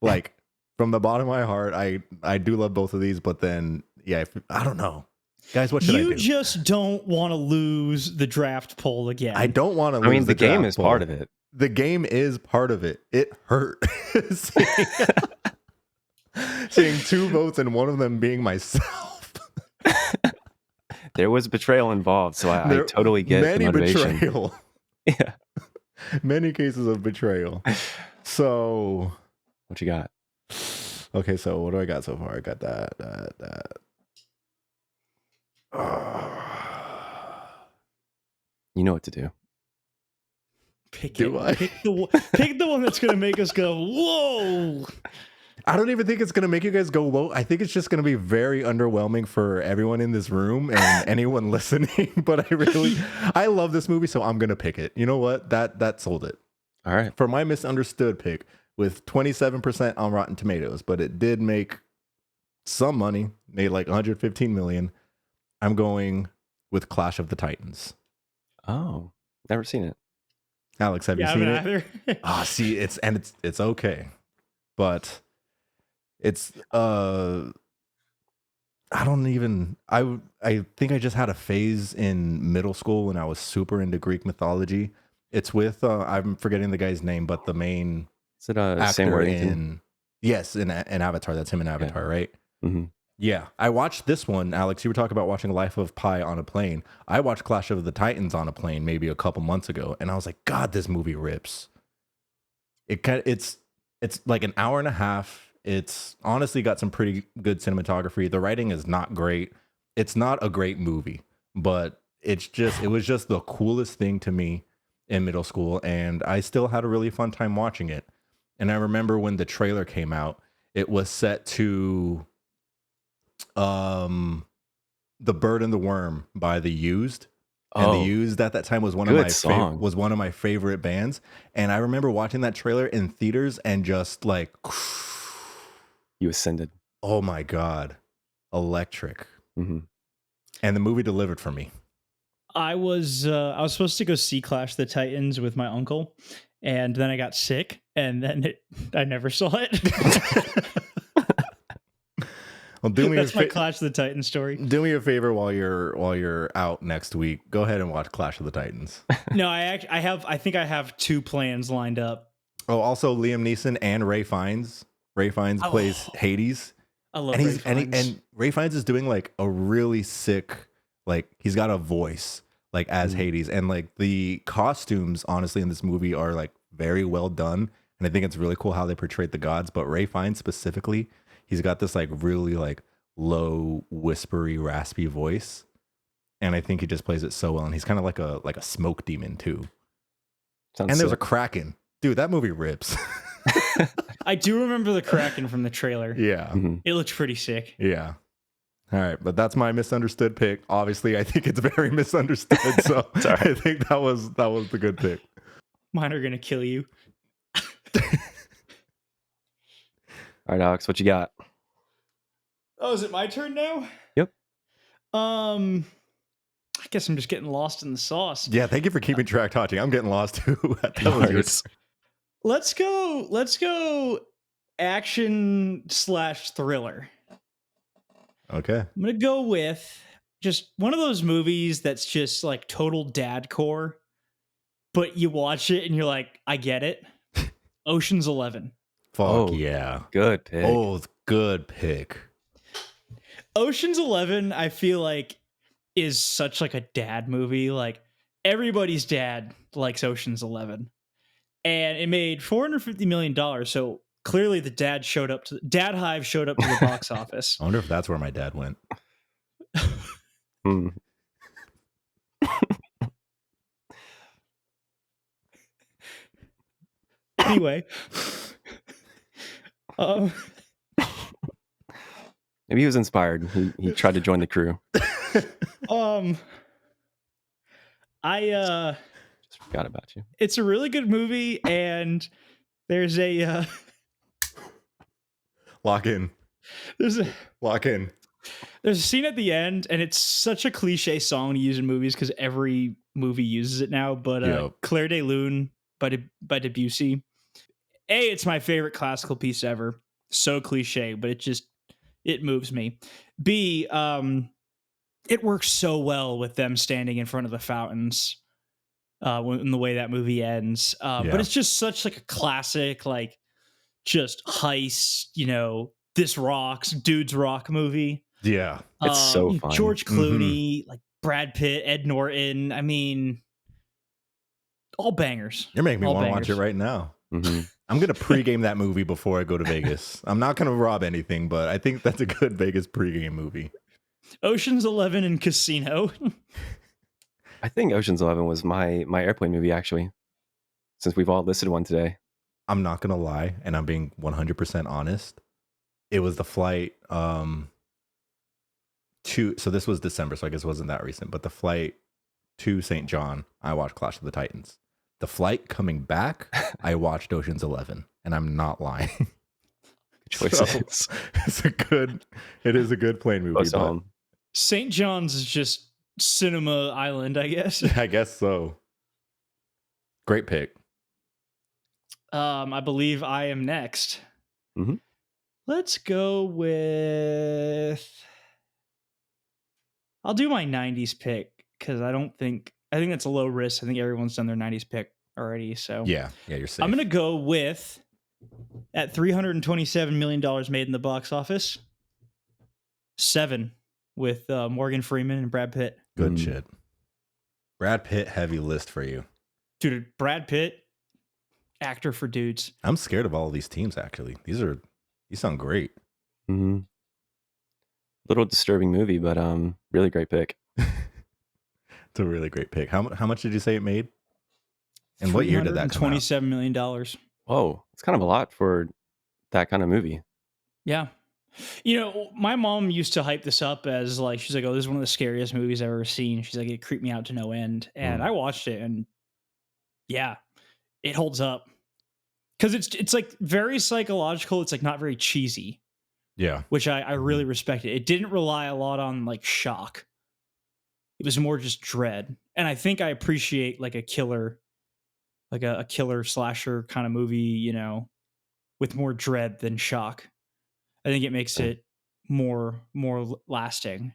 Like, from the bottom of my heart, I do love both of these, but then, yeah, I don't know. Guys, what should I do? You just don't want to lose the draft poll again. I don't want to lose. I mean, the game is part of it. The game is part of it. It hurt. Seeing 2 votes and one of them being myself. There was betrayal involved, so I totally get the motivation. Betrayal. Yeah. Many cases of betrayal. So, what you got? Okay, so what do I got so far? I got that. You know what to do. Pick the one that's going to make us go, whoa. I don't even think it's going to make you guys go, whoa. I think it's just going to be very underwhelming for everyone in this room and anyone listening. But I love this movie, so I'm going to pick it. You know what? That sold it. All right. For my Misunderstood pick with 27% on Rotten Tomatoes, but it did make some money, made like 115 million. I'm going with Clash of the Titans. Oh, never seen it. Alex, have you seen it? See, it's okay. But it's I think I just had a phase in middle school when I was super into Greek mythology. It's with I'm forgetting the guy's name, but the main Is it actor Sam Worthington? in Avatar. That's him in Avatar, right? Mm-hmm. Yeah, I watched this one, Alex. You were talking about watching Life of Pi on a plane. I watched Clash of the Titans on a plane maybe a couple months ago, and I was like, God, this movie rips. It's like an hour and a half. It's honestly got some pretty good cinematography. The writing is not great. It's not a great movie, but it was just the coolest thing to me in middle school, and I still had a really fun time watching it. And I remember when the trailer came out, it was set to The Bird and the Worm by The Used. And The Used at that time was one of my favorite bands. And I remember watching that trailer in theaters and just like you ascended. Oh my God. Electric. Mm-hmm. And the movie delivered for me. I was supposed to go see Clash of the Titans with my uncle, and then I got sick, and then I never saw it. Well, that's my Clash of the Titans story. Do me a favor while you're out next week. Go ahead and watch Clash of the Titans. No, I think I have 2 plans lined up. Oh, also Liam Neeson and Ray Fiennes. Ray Fiennes plays Hades. I love Ray Fiennes. And Ray Fiennes is doing like a really sick, like he's got a voice like as Hades, and like the costumes honestly in this movie are like very well done, and I think it's really cool how they portrayed the gods. But Ray Fiennes specifically, he's got this like really like low, whispery, raspy voice, and I think he just plays it so well. And he's kind of like a smoke demon too. And there's a Kraken, dude. That movie rips. I do remember the Kraken from the trailer. Yeah, it looks pretty sick. Yeah. All right, but that's my misunderstood pick. Obviously, I think it's very misunderstood. So I think that was the good pick. Mine are gonna kill you. All right, Alex, what you got? Oh, is it my turn now? Yep. I guess I'm just getting lost in the sauce. Yeah, thank you for keeping track, Tachi. I'm getting lost too. Let's go action/thriller. Okay. I'm gonna go with just one of those movies that's just like total dad core, but you watch it and you're like, I get it. Ocean's 11. Fuck yeah. Good pick. Oh, good pick. Ocean's 11, I feel like, is such like a dad movie. Like everybody's dad likes Ocean's 11. And it made $450 million. So clearly the dad hive showed up to the box office. I wonder if that's where my dad went. Anyway. Maybe he was inspired. He tried to join the crew. I just forgot about you. It's a really good movie, and there's a lock in. There's a scene at the end, and it's such a cliche song to use in movies because every movie uses it now. But Claire de Lune by Debussy. It's my favorite classical piece ever. So cliche, but it moves me. B, it works so well with them standing in front of the fountains in the way that movie ends. But it's just such like a classic, like just heist, this rocks, dudes rock movie. Yeah. It's so fun. George Clooney, like Brad Pitt, Ed Norton. I mean, all bangers. You're making me want to watch it right now. Mm-hmm. I'm going to pregame that movie before I go to Vegas. I'm not going to rob anything, but I think that's a good Vegas pregame movie. Ocean's 11 and Casino. I think Ocean's 11 was my airplane movie, actually, since we've all listed one today. I'm not going to lie, and I'm being 100% honest. It was the flight so this was December, so I guess it wasn't that recent, but the flight to St. John, I watched Clash of the Titans. The flight coming back, I watched Ocean's 11, and I'm not lying. Good choices. It is a good plane movie. St. John's is just cinema island, I guess. I guess so. Great pick. I believe I am next. Mm-hmm. Let's go with... I'll do my 90s pick, because I think that's a low risk. I think everyone's done their 90s pick already. So yeah, you're safe. I'm going to go with, at $327 million made in the box office, 7 with Morgan Freeman and Brad Pitt. Good shit. Brad Pitt, heavy list for you. Dude, Brad Pitt, actor for dudes. I'm scared of all of these teams, actually. These sound great. Mm-hmm. Little disturbing movie, but really great pick. It's a really great pick. How much did you say it made? And what year did that come out? $27 million. Whoa, it's kind of a lot for that kind of movie. Yeah. My mom used to hype this up as like, she's like, oh, this is one of the scariest movies I've ever seen. She's like, it creeped me out to no end. And I watched it, and yeah, it holds up. Because it's like very psychological. It's like not very cheesy. Yeah. Which I really respected. It didn't rely a lot on like shock. It was more just dread. And I think I appreciate like a killer like a killer slasher kind of movie, you know, with more dread than shock. I think it makes it more lasting.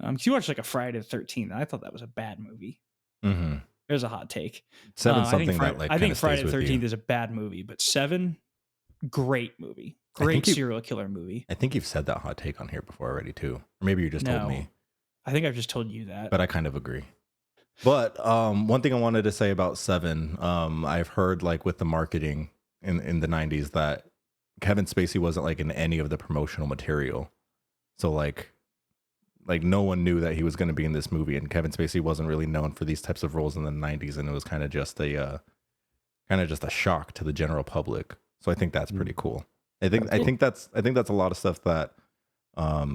'Cause you watch like a Friday the 13th. I thought that was a bad movie. Mm-hmm. There's a hot take. Seven's something that like I think Friday stays the with 13th you. is a bad movie, but Seven, great movie. Great serial killer movie. I think you've said that hot take on here before already too. Or maybe you just told me. I think I've just told you that. But I kind of agree. But one thing I wanted to say about Seven, I've heard like with the marketing in the 90s that Kevin Spacey wasn't like in any of the promotional material. So like no one knew that he was going to be in this movie, and Kevin Spacey wasn't really known for these types of roles in the 90s, and it was kind of just a shock to the general public. So I think that's pretty cool. I think that's a lot of stuff that I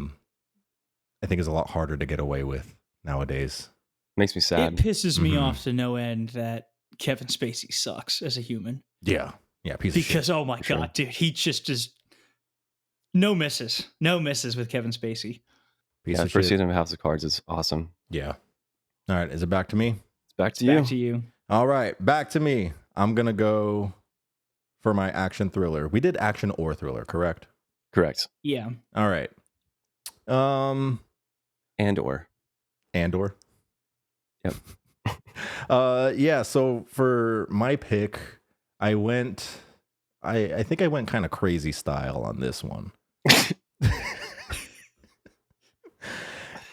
think is a lot harder to get away with nowadays. Makes me sad. It pisses me off to no end that Kevin Spacey sucks as a human. Yeah, piece of shit. Because oh my god, dude, he just is no misses with Kevin Spacey. First season of House of Cards is awesome. Yeah. All right, is it back to me? It's back to you. All right, back to me. I'm gonna go for my action thriller. We did action or thriller, correct? Correct. Yeah. All right. Andor. Yep. Yeah, so for my pick, I think I went kind of crazy style on this one.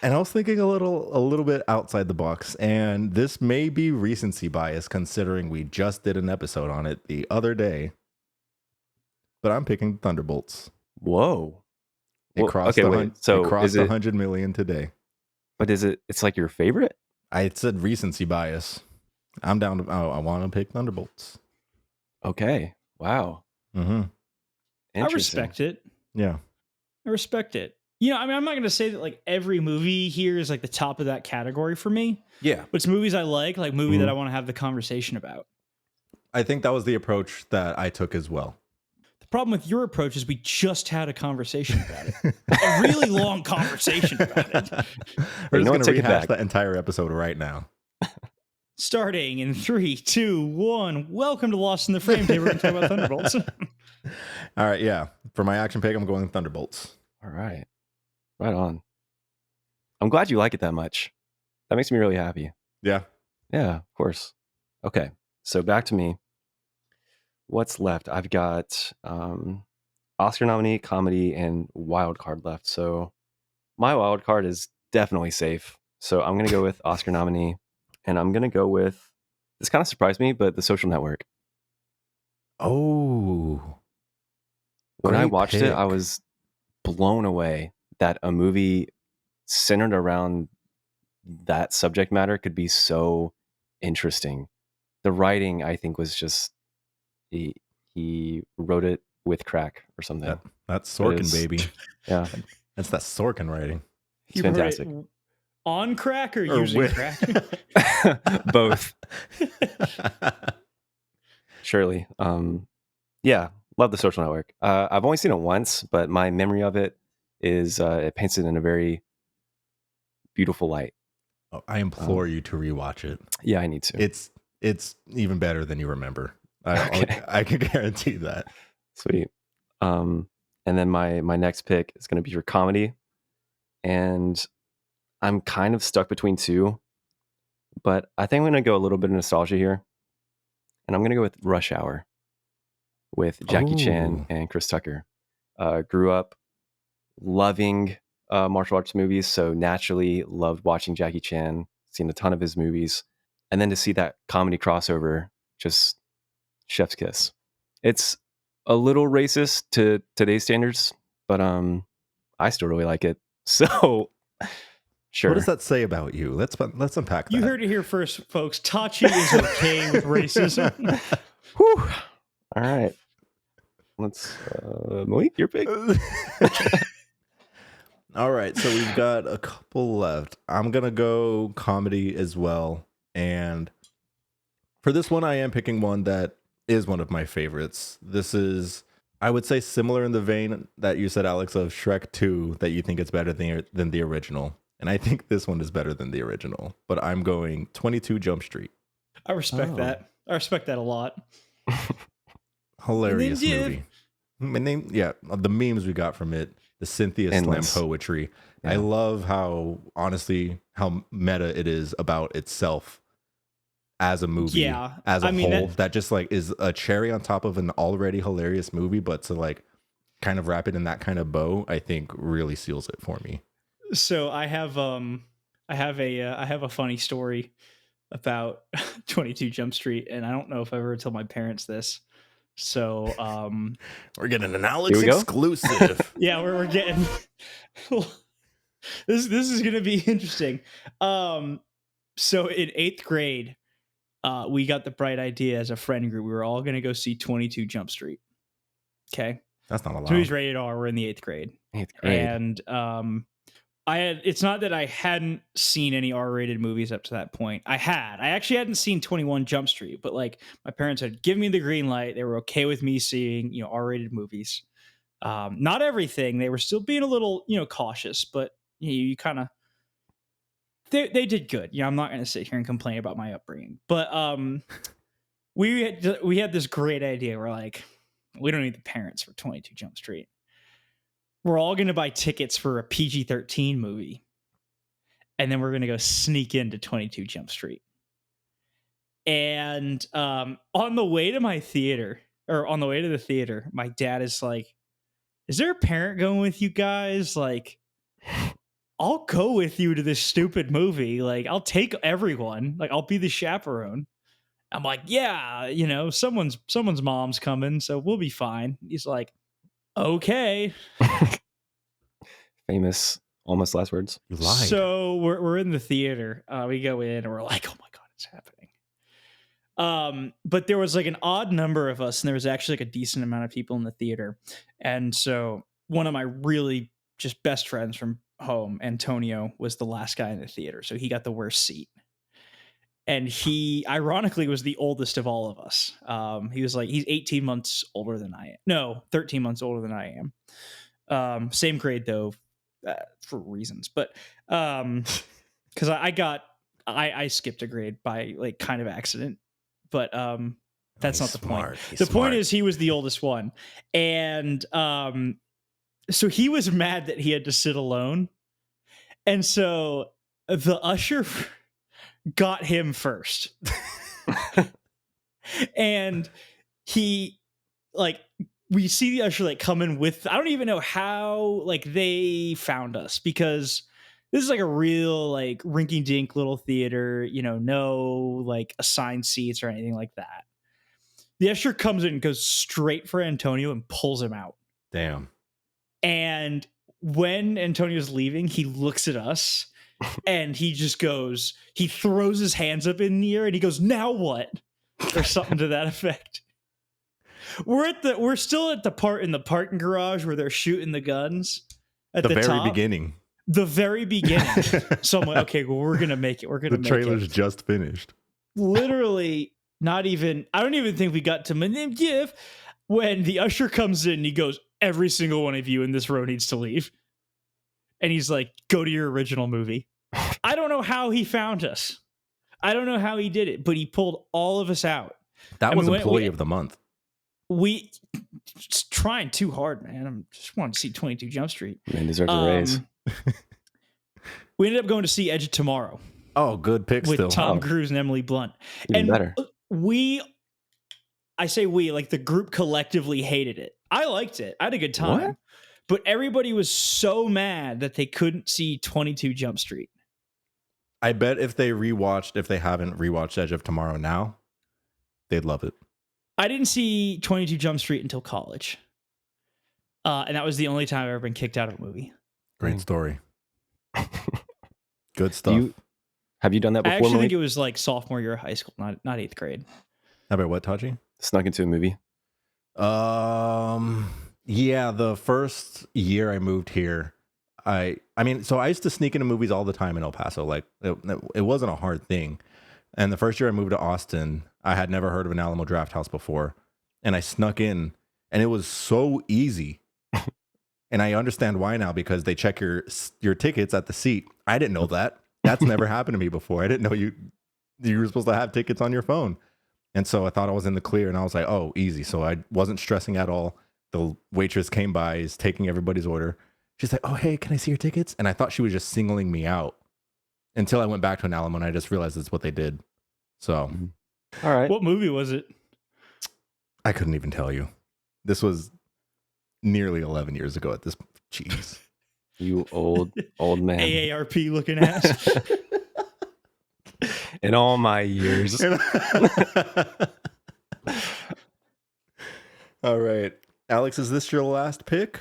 And I was thinking a little bit outside the box, and this may be recency bias considering we just did an episode on it the other day. But I'm picking Thunderbolts. Whoa. It crossed 100 million today. But it's like your favorite? I said recency bias. I'm down to I want to pick Thunderbolts. Okay. Wow. Mm-hmm. I respect it. Yeah. I respect it. You know, I mean, I'm not going to say that like every movie here is like the top of that category for me. Yeah. But it's movies I like movie that I want to have the conversation about. I think that was the approach that I took as well. The problem with your approach is we just had a conversation about it. A really long conversation about it. We're just going to rehash that entire episode right now. Starting in 3, 2, 1. Welcome to Lost in the Frame. Today we're going to talk about Thunderbolts. All right, yeah. For my action pick, I'm going Thunderbolts. All right. Right on. I'm glad you like it that much. That makes me really happy. Yeah. Yeah, of course. Okay. So back to me. What's left? I've got Oscar nominee, comedy, and wild card left. So my wild card is definitely safe. So I'm going to go with Oscar nominee, and I'm going to go with, this kind of surprised me, but The Social Network. Oh. When I watched it, I was blown away that a movie centered around that subject matter could be so interesting. The writing, I think, was just he wrote it with crack or something. That's Sorkin, baby. Yeah, that's that Sorkin writing. It's fantastic. On crack or using crack? Both. Surely. Yeah, love The Social Network. I've only seen it once, but my memory of it is it paints it in a very beautiful light. Oh, I implore you to rewatch it. Yeah, I need to. It's even better than you remember. I can guarantee that. Sweet. And then my next pick is going to be for comedy, and I'm kind of stuck between two, but I think I'm going to go a little bit of nostalgia here, and I'm going to go with Rush Hour with Jackie Chan and Chris Tucker. Grew up loving martial arts movies, so naturally loved watching Jackie Chan, seen a ton of his movies, and then to see that comedy crossover, just chef's kiss. It's a little racist to today's standards, but I still really like it. So sure. What does that say about you? Let's unpack that. You heard it here first, folks. Tachi is okay with racism. Whew. All right. Let's Malik, your pick. All right, so we've got a couple left. I'm gonna go comedy as well, and for this one, I am picking one that is one of my favorites. This is, I would say, similar in the vein that you said, Alex, of Shrek 2, that you think it's better than the original, and I think this one is better than the original. But I'm going 22 Jump Street. I respect that. I respect that a lot. Hilarious And then, movie. The memes we got from it, the Cynthia Endless. Slam poetry. Yeah. I love how meta it is about itself as a movie, as a whole. That just like is a cherry on top of an already hilarious movie, but to like kind of wrap it in that kind of bow, I think really seals it for me. So I have a funny story about 22 Jump Street, and I don't know if I ever told my parents this. So we're getting an Alex exclusive. Yeah, we're getting this is gonna be interesting. So in 8th grade, we got the bright idea as a friend group. We were all gonna go see 22 Jump Street. Okay. That's not allowed. So he's rated R. We're in the 8th grade. 8th grade. And it's not that I hadn't seen any R-rated movies up to that point. I actually hadn't seen 21 Jump Street, but like my parents had given me the green light. They were okay with me seeing, R-rated movies. Not everything. They were still being a little, cautious, but you kind of, they did good. I'm not going to sit here and complain about my upbringing, but we had this great idea. We're like, we don't need the parents for 22 Jump Street. We're all going to buy tickets for a PG-13 movie. And then we're going to go sneak into 22 Jump Street. And on the way to the theater, my dad is like, is there a parent going with you guys? Like, I'll go with you to this stupid movie. Like, I'll take everyone. Like, I'll be the chaperone. I'm like, yeah, someone's mom's coming, so we'll be fine. He's like, okay. Famous almost last words. You lied. So we're in the theater. We go in and we're like, oh my God, it's happening. But there was like an odd number of us, and there was actually like a decent amount of people in the theater. And so one of my really just best friends from home, Antonio, was the last guy in the theater. So he got the worst seat. And he ironically was the oldest of all of us. He's 18 months older than I am. No, 13 months older than I am. Same grade though, for reasons. But because I skipped a grade by like kind of accident. But that's not the point. The point is he was the oldest one. And so he was mad that he had to sit alone. And so the usher got him first. And he we see the usher come in with, I don't even know how they found us, because this is like a real rinky dink little theater, no assigned seats or anything like that. The usher comes in and goes straight for Antonio and pulls him out. Damn. And when Antonio's leaving, he looks at us and he just goes, he throws his hands up in the air and he goes, now what? Or something to that effect. We're still at the part in the parking garage where they're shooting the guns at the very top. Beginning. The very beginning. So I'm like, okay, well, we're gonna make it. The trailer's just finished. Literally, not even. I don't even think we got to Manimgif when the usher comes in. He goes, every single one of you in this row needs to leave. And he's like, go to your original movie. I don't know how he found us. I don't know how he did it, but he pulled all of us out. That was employee of the month. We just trying too hard, man. I just want to see 22 Jump Street. Man deserves a raise. We ended up going to see Edge of Tomorrow. Oh, good pick with still. Tom Cruise and Emily Blunt. Even better. I say we, the group collectively hated it. I liked it. I had a good time. What? But everybody was so mad that they couldn't see 22 Jump Street. I bet if they haven't rewatched Edge of Tomorrow now, they'd love it. I didn't see 22 Jump Street until college. And that was the only time I've ever been kicked out of a movie. Great story. Good stuff. Have you done that before? I actually think it was sophomore year of high school, not 8th grade. How about what, Tachi? Snuck into a movie? Yeah, the first year I moved here, I used to sneak into movies all the time in El Paso. It wasn't a hard thing. And the first year I moved to Austin, I had never heard of an Alamo Drafthouse before. And I snuck in, and it was so easy. And I understand why now, because they check your tickets at the seat. I didn't know that. That's never happened to me before. I didn't know you were supposed to have tickets on your phone. And so I thought I was in the clear, and I was like, oh, easy. So I wasn't stressing at all. The waitress came by, is taking everybody's order. She's like, oh, hey, can I see your tickets? And I thought she was just singling me out until I went back to an Alamo, and I just realized that's what they did. So, all right. What movie was it? I couldn't even tell you. This was nearly 11 years ago at this. Jeez. You old man. AARP looking ass. In all my years. All right. Alex, is this your last pick?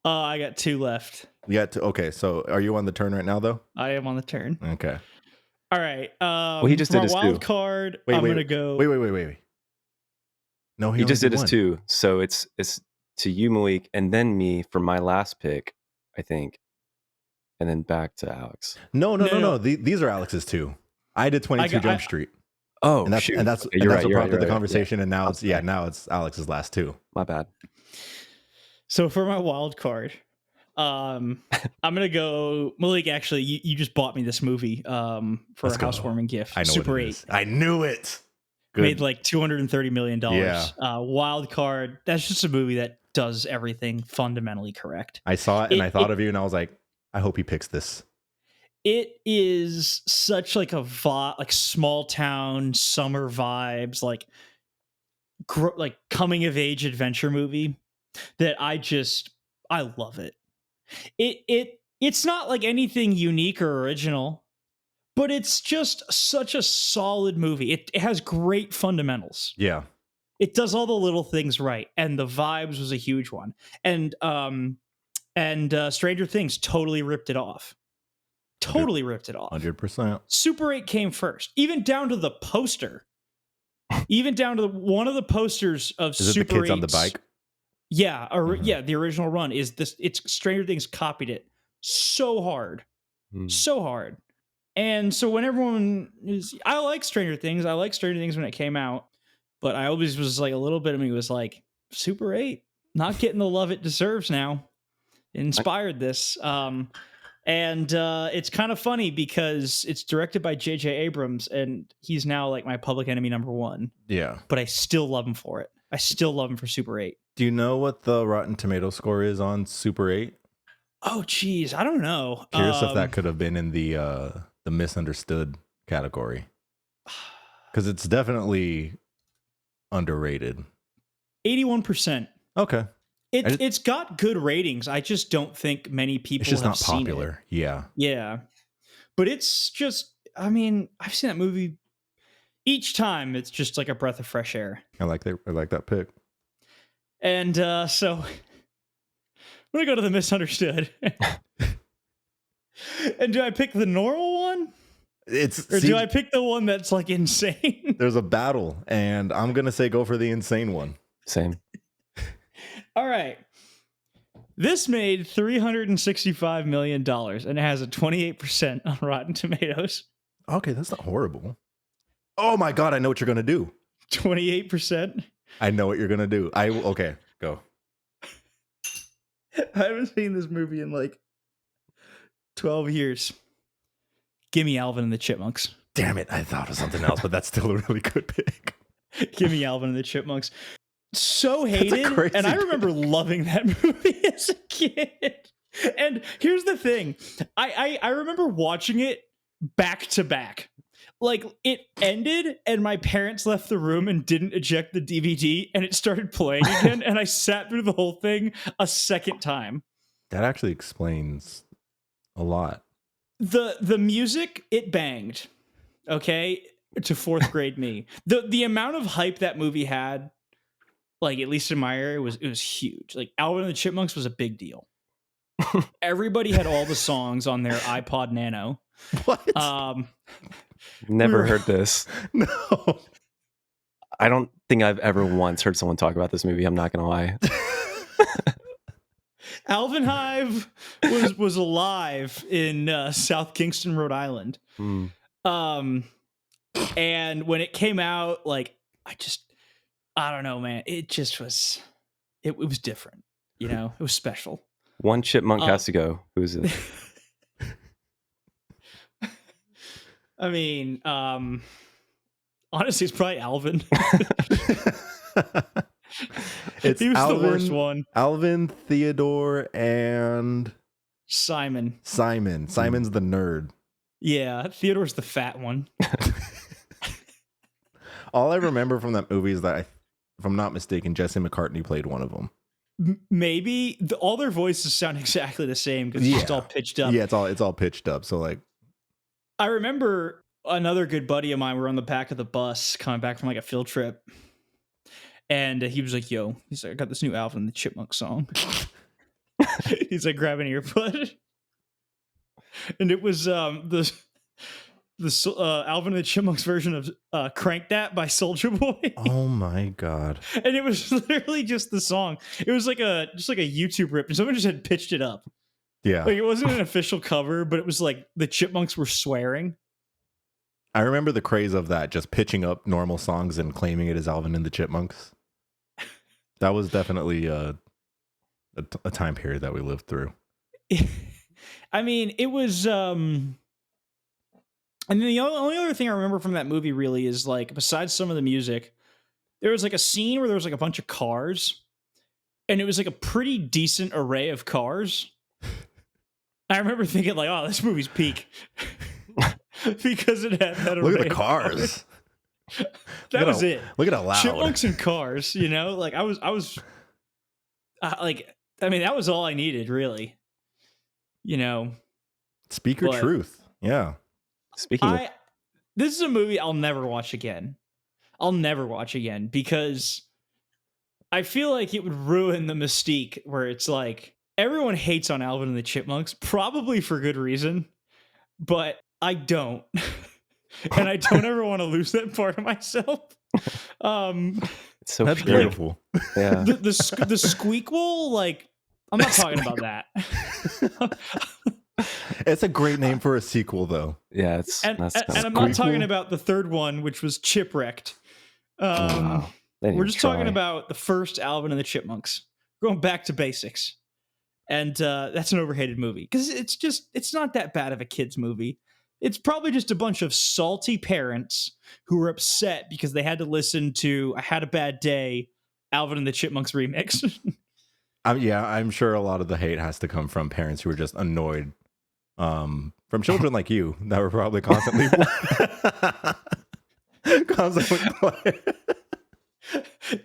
I got 2 left. Okay, so are you on the turn right now, though? I am on the turn. Okay. All right. Well, he just did his wild 2. card. I'm gonna go. Wait. No, He just did his 1. 2. So it's to you, Malik, and then me for my last pick, I think. And then back to Alex. No. These are Alex's 2. I did 22 Jump Street. Oh, and that's shoot. and that's Okay, and that's right, what prompted the right. conversation. Yeah. And now it's Alex's last 2. My bad. So for my wild card, I'm gonna go. Malik, actually, you just bought me this movie for Let's a go. housewarming gift. I know Super what it 8. is. I knew it. Good. Made like $230 million. Yeah. Wild card. That's just a movie that does everything fundamentally correct. I saw it and I thought of you, and I was like, I hope he picks this. It is such like a like small town summer vibes, like coming of age adventure movie that I love it. It's not like anything unique or original, but it's just such a solid movie. It has great fundamentals. Yeah. It does all the little things right, and the vibes was a huge one. And Stranger Things totally ripped it off. Totally ripped it off. 100%. Super 8 came first, even down to the poster. Even down to one of the posters of Is Super it the kids 8's, on the bike? Yeah, yeah, the original run is this. It's Stranger Things copied it so hard, so hard. And so when everyone is, I like Stranger Things. I like Stranger Things when it came out, but I always was like, a little bit of me was like, Super 8 not getting the love it deserves now. It inspired this. And it's kind of funny because it's directed by J.J. Abrams, and he's now like my public enemy number 1. Yeah. But I still love him for it. I still love him for Super 8. Do you know what the Rotten Tomato score is on Super 8? Oh, geez. I don't know. Curious if that could have been in the misunderstood category. Because it's definitely underrated. 81%. Okay. It's got good ratings. I just don't think many people It's just have not seen popular. it. Yeah. Yeah. But it's just, I mean, I've seen that movie each time. It's just like a breath of fresh air. I like that pick. And so I'm going to go to the misunderstood. And do I pick the normal one? Do I pick the one that's like insane? There's a battle, and I'm going to say go for the insane one. Same. All right. This made $365 million, and it has a 28% on Rotten Tomatoes. Okay, that's not horrible. Oh my God, I know what you're going to do. 28%? I know what you're going to do. Okay, go. I haven't seen this movie in like 12 years. Give me Alvin and the Chipmunks. Damn it, I thought of something else, but that's still a really good pick. Give me Alvin and the Chipmunks. So hated, and I remember loving that movie as a kid. And here's the thing. I remember watching it back to back. Like, it ended, and my parents left the room and didn't eject the DVD, and it started playing again, and I sat through the whole thing a second time. That actually explains a lot. The music, it banged, okay, to 4th grade me. The amount of hype that movie had, like, at least in my area, it was huge. Like, Alvin and the Chipmunks was a big deal. Everybody had all the songs on their iPod Nano. What? Never heard this. No. I don't think I've ever once heard someone talk about this movie. I'm not going to lie. Alvin Hive was alive in South Kingston, Rhode Island. And when it came out, like, I don't know, man. It just was, it was different. You know, it was special. One chipmunk has to go. Who's it? I mean, Honestly, it's probably Alvin. It's He was Alvin, the worst one. Alvin, Theodore, and Simon. Simon's the nerd. Yeah, Theodore's the fat one. All I remember from that movie is that, if I'm not mistaken, Jesse McCartney played one of them. Maybe all their voices sound exactly the same because it's just all pitched up. Yeah, it's all pitched up. So like, I remember another good buddy of mine. We were on the back of the bus coming back from like a field trip, and he was like, "Yo," he's like, "I got this new Alvin and the Chipmunk song." He's like grabbing an earbud, and it was the Alvin and the Chipmunks version of "Crank That" by Soulja Boy. oh my god! And it was literally just the song. It was like a YouTube rip, and someone just had pitched it up. Yeah, Like it wasn't an official cover, but it was like the Chipmunks were swearing. I remember the craze of that, just pitching up normal songs and claiming it as Alvin and the Chipmunks. That was definitely a time period that we lived through. I mean, it was. And then the only other thing I remember from that movie really is like, besides some of the music, there was like a scene where there was like a bunch of cars, and it was like a pretty decent array of cars. I remember thinking like, "Oh, this movie's peak," because it had that array. Look at the of cars. That was it. Look at how loud. Chipmunks and cars, you know, like I was like, I mean, that was all I needed, really. You know, Speak your truth. Yeah. This is a movie I'll never watch again. I'll never watch again because I feel like it would ruin the mystique where it's like everyone hates on Alvin and the Chipmunks, probably for good reason, but I don't. And I don't ever want to lose that part of myself. It's so That's pure. beautiful. Yeah. The squeakquel, like, I'm not talking about that. It's a great name for a sequel, though. Yeah, it's And that's I'm not talking about the third one, which was Chipwrecked. We're just talking about the first Alvin and the Chipmunks, going back to basics. And that's an overhated movie because it's not that bad of a kid's movie. It's probably just a bunch of salty parents who were upset because they had to listen to "I Had a Bad Day," Alvin and the Chipmunks remix. I'm sure a lot of the hate has to come from parents who are just annoyed, from children like you that were probably constantly playing.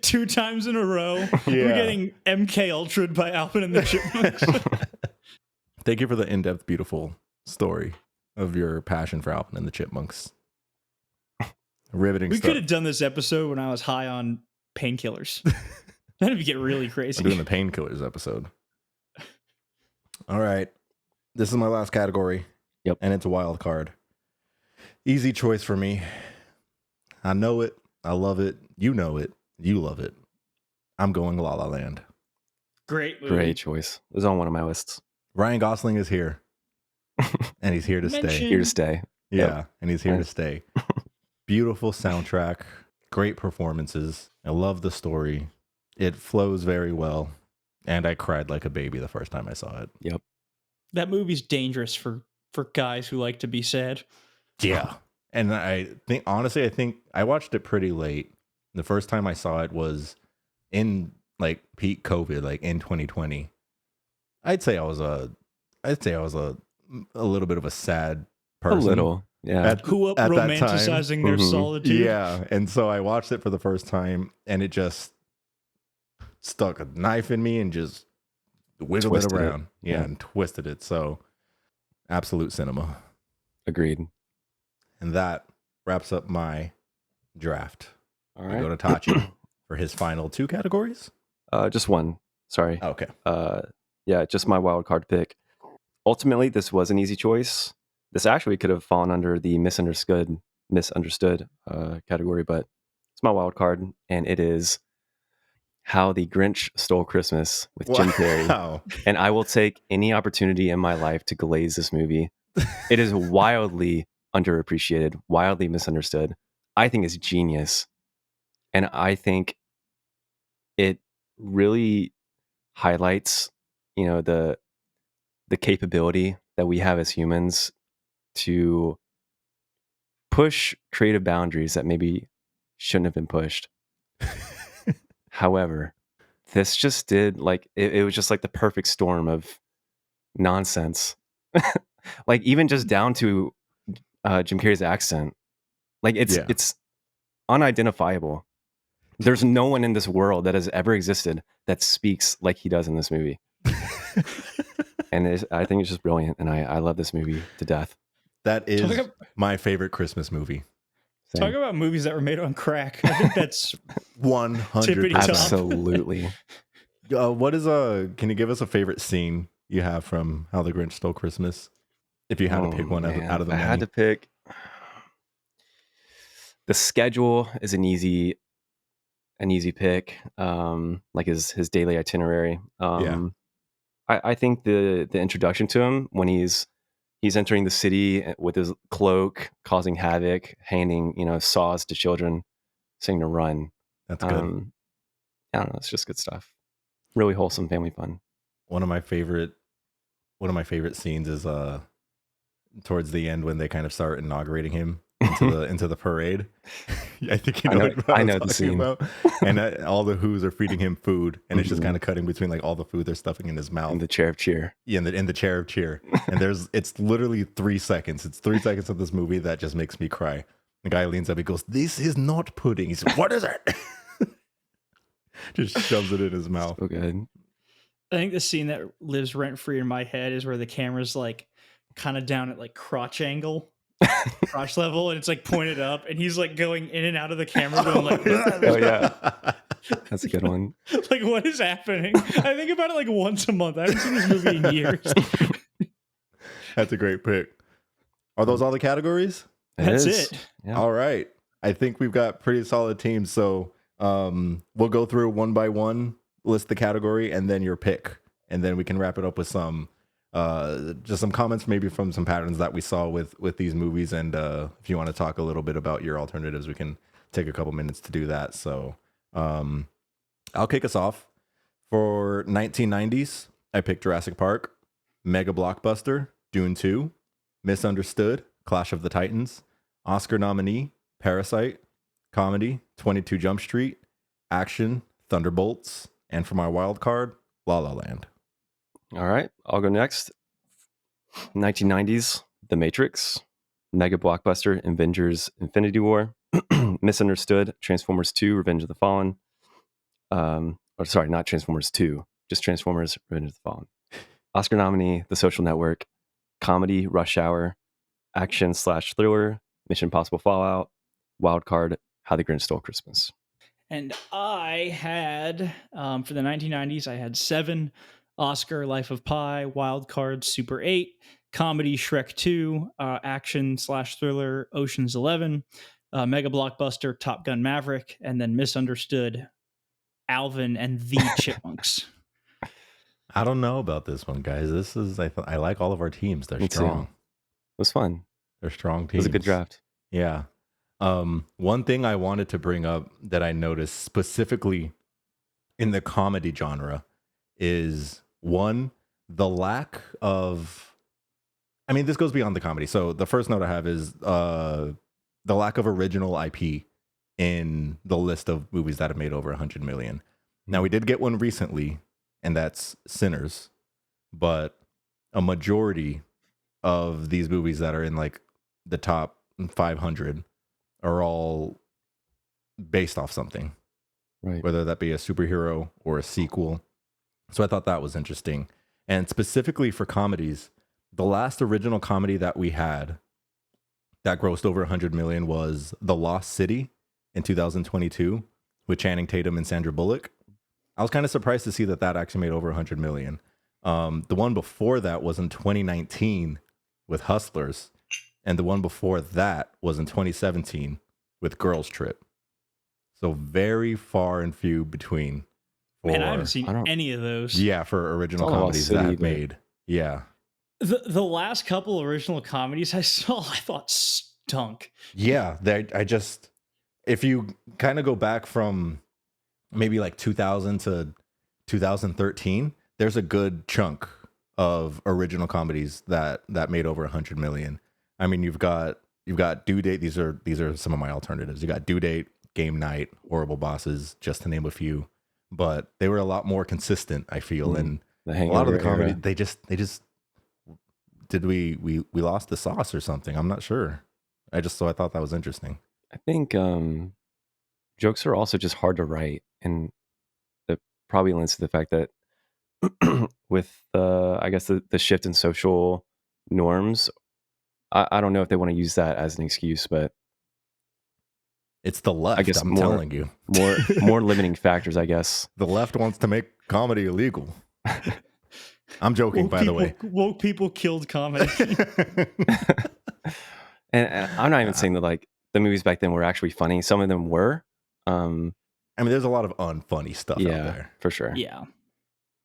2 times in a row, Yeah. we're getting MK Ultra'd by Alvin and the Chipmunks. Thank you for the in-depth, beautiful story of your passion for Alvin and the Chipmunks. Riveting We stuff. could have done this episode when I was high on painkillers. That'd get really crazy. I'm doing the painkillers episode. All right. This is my last category. Yep. And it's a wild card. Easy choice for me. I know it. I love it. You know it. You love it. I'm going La La Land. Great movie. Great choice. It was on one of my lists. Ryan Gosling is here. And he's here to stay. Here to stay. Yeah, Yep. and he's here to stay. Beautiful soundtrack. Great performances. I love the story. It flows very well. And I cried like a baby the first time I saw it. Yep. That movie's dangerous for guys who like to be sad. Yeah. And I think I watched it pretty late. The first time I saw it was in like peak COVID, like in 2020. I'd say I was a little bit of a sad person. A little. Yeah. Who up at that time. romanticizing their solitude. Yeah. And so I watched it for the first time and it just stuck a knife in me and just wiggled it Twisted it. around. Yeah, and twisted it. So absolute cinema. Agreed. And that wraps up my draft. All We right. go to Tachi for his final 2 categories. Just one. Sorry. Okay. Yeah, just my wild card pick. Ultimately, this was an easy choice. This actually could have fallen under the misunderstood category, but it's my wild card, and it is How the Grinch Stole Christmas with Jim Carrey. Wow. And I will take any opportunity in my life to glaze this movie. It is wildly underappreciated, wildly misunderstood. I think it's genius. And I think it really highlights, the capability that we have as humans to push creative boundaries that maybe shouldn't have been pushed. However, this just did like it was just like the perfect storm of nonsense. Like even just down to Jim Carrey's accent. Like it's unidentifiable. There's no one in this world that has ever existed that speaks like he does in this movie. And I think it's just brilliant, and I love this movie to death. That is my favorite Christmas movie. Same. Talk about movies that were made on crack. I think that's 100%. Absolutely. What is can you give us a favorite scene you have from How the Grinch Stole Christmas? If you had to pick one out of the many. I had to pick. The schedule is an easy pick. Like his daily itinerary. I think the introduction to him when he's entering the city with his cloak, causing havoc, handing saws to children, saying to run. That's good. I don't know. It's just good stuff. Really wholesome family fun. One of my favorite scenes is towards the end when they kind of start inaugurating him into the parade. I think I know the scene. About. And all the Who's are feeding him food, and it's just kind of cutting between like all the food they're stuffing in his mouth. In the chair of cheer. Yeah, in the chair of cheer. And it's literally 3 seconds. It's 3 seconds of this movie that just makes me cry. The guy leans up, he goes, "This is not pudding." He says, "What is it?" Just shoves it in his mouth. So good. I think the scene that lives rent free in my head is where the camera's like kind of down at like crotch angle. Crotch level, and it's like pointed up, and he's like going in and out of the camera going like oh yeah, that's a good one. Like, what is happening? I think about it like once a month. I haven't seen this movie in years. That's a great pick. Are those all the categories? That's it. Yeah. All right, I think we've got pretty solid teams, so we'll go through one by one, list the category and then your pick, and then we can wrap it up with some just some comments maybe from some patterns that we saw with these movies, and if you want to talk a little bit about your alternatives, we can take a couple minutes to do that. So I'll kick us off. For 1990s, I picked Jurassic Park, Mega Blockbuster, Dune 2, Misunderstood, Clash of the Titans, Oscar nominee, Parasite, comedy, 22 Jump Street, action, Thunderbolts, and for my wild card, La La Land. All right, I'll go next. 1990s, The Matrix, Mega Blockbuster, Avengers Infinity War, Misunderstood, Transformers 2, Revenge of the Fallen. Sorry, not Transformers 2, just Transformers, Revenge of the Fallen. Oscar nominee, The Social Network, comedy, Rush Hour, action/thriller, Mission Impossible Fallout, wild card, How the Grinch Stole Christmas. And I had, for the 1990s, I had 7, Oscar, Life of Pi, wild card, Super 8, comedy, Shrek 2, action/thriller, Ocean's 11, Mega Blockbuster, Top Gun Maverick, and then Misunderstood, Alvin and the Chipmunks. I don't know about this one, guys. This is I like all of our teams. They're Me strong. too. It was fun. They're strong teams. It was a good draft. Yeah. One thing I wanted to bring up that I noticed specifically in the comedy genre is the lack of, I mean, this goes beyond the comedy. So the first note I have is the lack of original IP in the list of movies that have made over 100 million. Now, we did get one recently, and that's Sinners, but a majority of these movies that are in like the top 500 are all based off something, Right. whether that be a superhero or a sequel. So I thought that was interesting. And specifically for comedies, the last original comedy that we had that grossed over 100 million was The Lost City in 2022 with Channing Tatum and Sandra Bullock. I was kind of surprised to see that actually made over 100 million. The one before that was in 2019 with Hustlers. And the one before that was in 2017 with Girls Trip. So very far and few between. Man, I haven't seen any of those. Yeah, for original comedies that have made. Yeah. The last couple original comedies I saw, I thought stunk. Yeah, if you kind of go back from maybe like 2000 to 2013, there's a good chunk of original comedies that made over 100 million. I mean, you've got Due Date. These are some of my alternatives. You got Due Date, Game Night, Horrible Bosses, just to name a few. But they were a lot more consistent, I feel. And The a lot of the Hangover comedy, era. they just did we lost the sauce or something? I'm not sure. I thought that was interesting. I think jokes are also just hard to write, and that probably lends to the fact that with I guess the shift in social norms, I don't know if they want to use that as an excuse, but It's the left, I guess I'm telling you. more limiting factors, I guess. The left wants to make comedy illegal. I'm joking, by the way. Woke people killed comedy. And I'm not even saying that like the movies back then were actually funny. Some of them were. I mean, there's a lot of unfunny stuff out there. For sure. Yeah.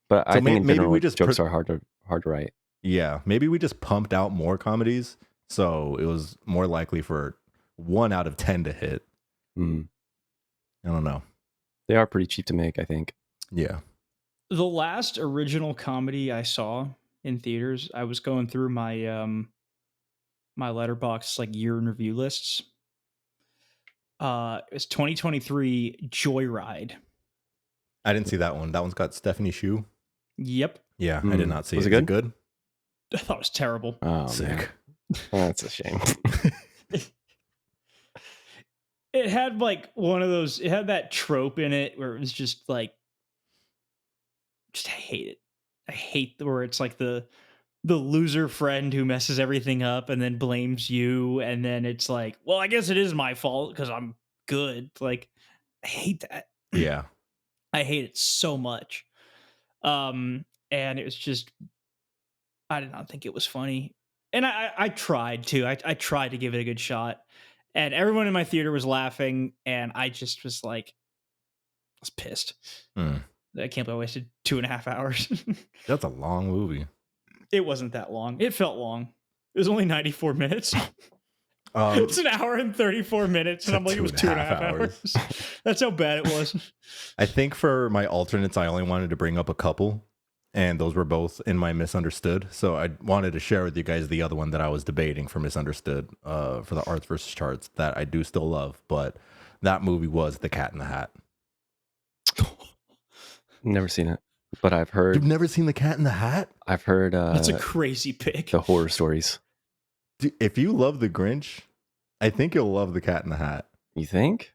But I think in maybe general, we just jokes are hard to write. Yeah, maybe we just pumped out more comedies, so it was more likely for 1 out of 10 to hit. Mm. I don't know. They are pretty cheap to make, I think. Yeah. The last original comedy I saw in theaters, I was going through my my Letterboxd like year in review lists. It's 2023 Joyride. I didn't see that one. That one's got Stephanie Shu. Yep. Yeah, I did not see Was it. it Is good? it good? I thought it was terrible. Oh, Sick. man. That's a shame. It had like one of those, it had that trope in it where it was just like, I hate it. I hate where it's like the loser friend who messes everything up and then blames you. And then it's like, well, I guess it is my fault because I'm good. Like, I hate that. Yeah. I hate it so much. And it was just, I did not think it was funny. And I tried to. I tried to give it a good shot. And everyone in my theater was laughing. And I just was like, I was pissed. I can't believe I wasted 2.5 hours. That's a long movie. It wasn't that long. It felt long. It was only 94 minutes. It's an hour and 34 minutes. And I'm like, it was 2.5 hours. That's how bad it was. I think for my alternates, I only wanted to bring up a couple. And those were both in my Misunderstood. So I wanted to share with you guys the other one that I was debating for Misunderstood, for the Arts versus Charts, that I do still love. But that movie was The Cat in the Hat. Never seen it, but I've heard. You've never seen The Cat in the Hat? I've heard. That's a crazy pick. The horror stories. Dude, if you love The Grinch, I think you'll love The Cat in the Hat. You think?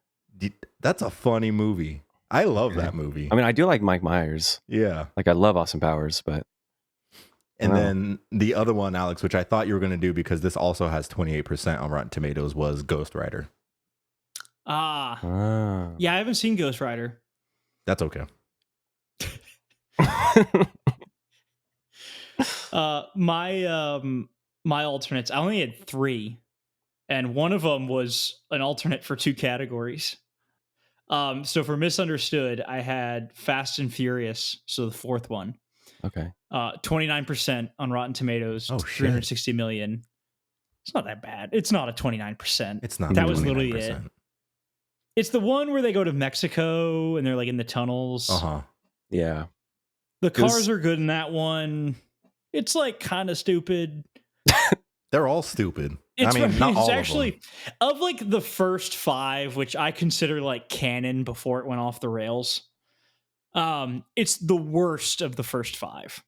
That's a funny movie. I love that movie. I mean, I do like Mike Myers. Yeah. Like, I love Austin Powers, but. And then the other one, Alex, which I thought you were going to do because this also has 28% on Rotten Tomatoes, was Ghost Rider. Yeah, I haven't seen Ghost Rider. That's okay. My alternates, I only had 3, and one of them was an alternate for 2 categories. So for Misunderstood, I had Fast and Furious, so the 4th one. Okay. 29% on Rotten Tomatoes. Oh, 360 million. It's not that bad. It's not a 29%. It's not. That was literally it. It's the one where they go to Mexico and they're like in the tunnels. Yeah. The cars are good in that one. It's like kind of stupid. They're all stupid. It's, I mean, not all actually, of them. of like the first 5, which I consider like canon before it went off the rails. It's the worst of the first 5,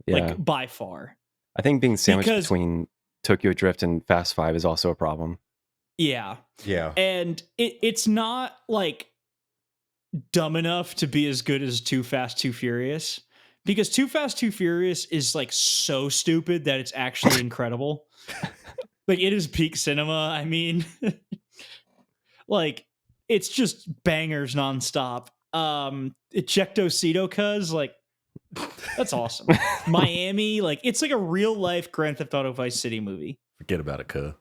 like by far. I think being sandwiched between Tokyo Drift and Fast 5 is also a problem. Yeah. Yeah. And it's not like dumb enough to be as good as Too Fast, Too Furious, because Too Fast, Too Furious is like so stupid that it's actually incredible. Like, it is peak cinema. I mean, like, it's just bangers nonstop. Ejectocito, cuz like, that's awesome. Miami, like, it's like a real life Grand Theft Auto Vice City movie. Forget about it, cuh.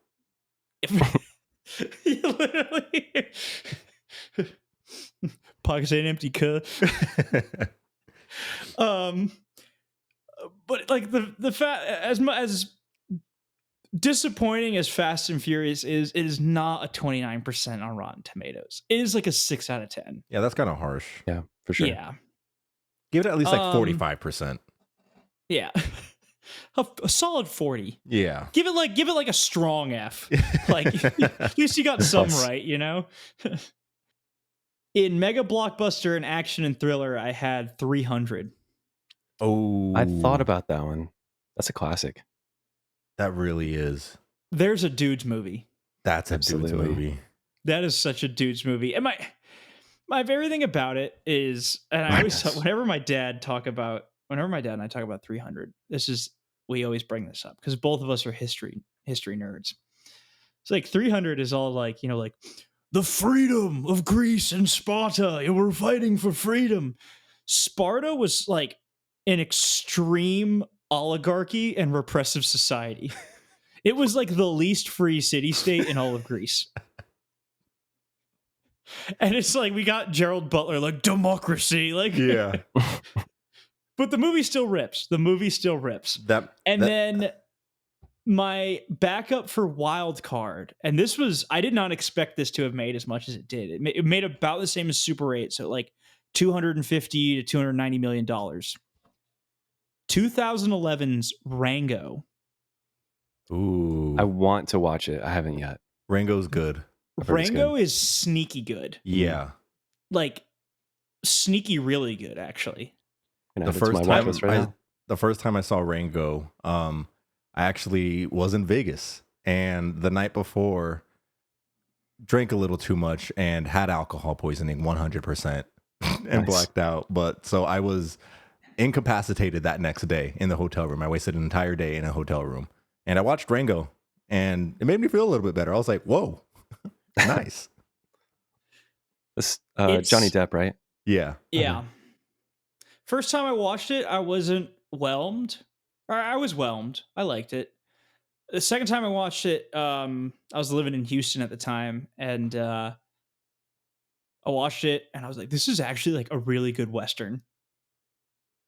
Literally, pockets ain't empty, cuh. But like the as disappointing as Fast and Furious is, it is not a 29% on Rotten Tomatoes. It is like a 6 out of 10. Yeah, that's kind of harsh. Yeah, for sure. Yeah. Give it at least like 45%. Yeah. A solid 40. Yeah. Give it like a strong F. Like, at least you got some right, you know? In Mega Blockbuster and Action and Thriller, I had 300. Oh, I thought about that one. That's a classic. that really is. There's a dude's movie. That's a dude's Absolutely. movie. That is such a dude's movie. And my favorite thing about it is, and I always, whenever my dad and I talk about 300, we always bring this up because both of us are history nerds. It's like 300 is all like, like the freedom of Greece and Sparta. And we're fighting for freedom. Sparta was like an extreme oligarchy and repressive society. It was like the least free city-state in all of Greece. And it's like we got Gerald Butler, like democracy, like Yeah. But the movie still rips. Then my backup for Wild Card, and I did not expect this to have made as much as it did. It made about the same as Super 8, so like $250 to $290 million. 2011's Rango. Ooh. I want to watch it. I haven't yet. Rango's good. Rango is sneaky good. Yeah. Like sneaky really good, actually. The first time I saw Rango, I actually was in Vegas, and the night before drank a little too much and had alcohol poisoning 100% and blacked out. But so I was incapacitated that next day in the hotel room. I wasted an entire day in a hotel room, and I watched Rango, and it made me feel a little bit better. I was like, whoa, nice. This Johnny Depp, right? Yeah. Yeah. First time I watched it, I wasn't whelmed. I was whelmed. I liked it. The second time I watched it, I was living in Houston at the time, and I watched it, and I was like, this is actually like a really good Western.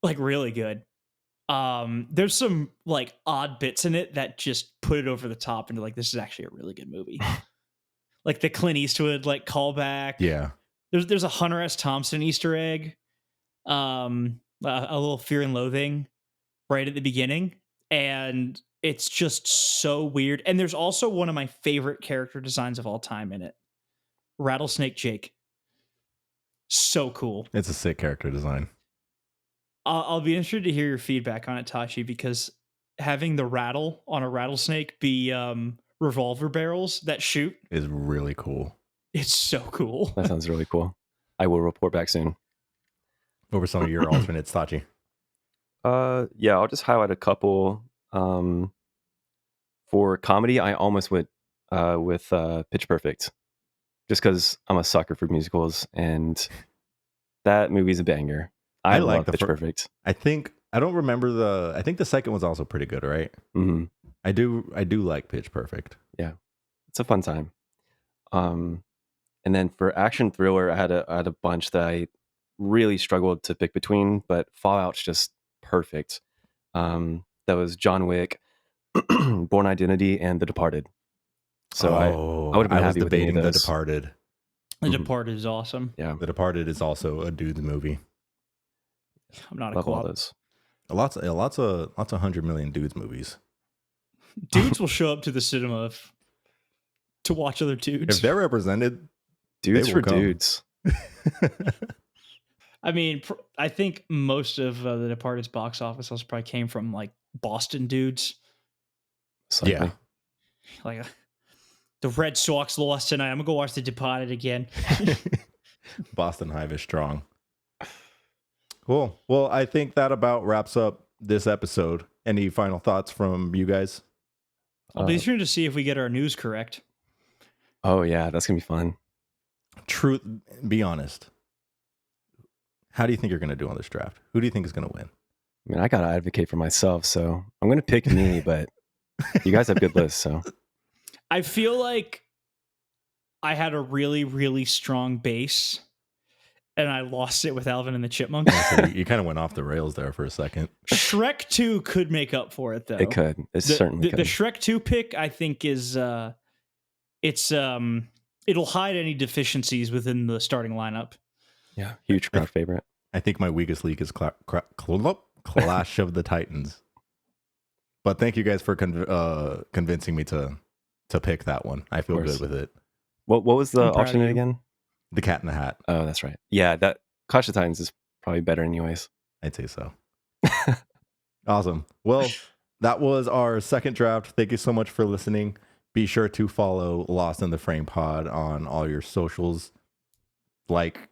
Like, really good. There's some like odd bits in it that just put it over the top into like, this is actually a really good movie. Like the Clint Eastwood like callback. Yeah. There's a Hunter S. Thompson Easter egg. A little Fear and Loathing right at the beginning, and it's just so weird. And there's also one of my favorite character designs of all time in it, Rattlesnake Jake. So cool. It's a sick character design. I'll be interested to hear your feedback on it, Tashi, because having the rattle on a rattlesnake be revolver barrels that shoot is really cool. It's so cool. That sounds really cool. I will report back soon. What were some of your alternates, Tachi? Yeah, I'll just highlight a couple. For comedy, I almost went with Pitch Perfect, just because I'm a sucker for musicals, and that movie's a banger. I love Pitch Perfect. I think I don't remember I think the second was also pretty good, right? Mm-hmm. I do like Pitch Perfect. Yeah, it's a fun time. And then for action thriller, I had a bunch that I really struggled to pick between, but Fallout's just perfect. That was John Wick, Born Identity, and The Departed. So I would have been happy with debating The Departed. The Departed is awesome. Yeah, The Departed is also a dude's movie. I'm not love a all co-op. those. Lots of 100 million dudes movies. Dudes will show up to the cinema to watch other dudes. If they're represented, dudes they for will come. dudes. I mean, I think most of The Departed's box office also probably came from like Boston dudes. Slightly. Yeah. Like the Red Sox lost tonight. I'm gonna go watch The Departed again. Boston Hive is strong. Cool. Well, I think that about wraps up this episode. Any final thoughts from you guys? I'll be sure to see if we get our news correct. Oh yeah, that's gonna be fun. Truth, be honest. How do you think you're going to do on this draft? Who do you think is going to win? I mean, I gotta advocate for myself, so I'm gonna pick me. But you guys have good lists, so I feel like I had a really, really strong base, and I lost it with Alvin and the Chipmunks. So you kind of went off the rails there for a second. Shrek 2 could make up for it, though. it could. It certainly could. The Shrek 2 pick, I think, is it'll hide any deficiencies within the starting lineup. Yeah, huge crowd favorite. I think my weakest league is Clash of the Titans. But thank you guys for convincing me to pick that one. I feel good with it. What was the I'm proud of alternate you. again? The Cat in the Hat. Oh, that's right. Yeah, that Clash of Titans is probably better anyways. I'd say so. Awesome. Well, that was our second draft. Thank you so much for listening. Be sure to follow Lost in the Frame Pod on all your socials. Like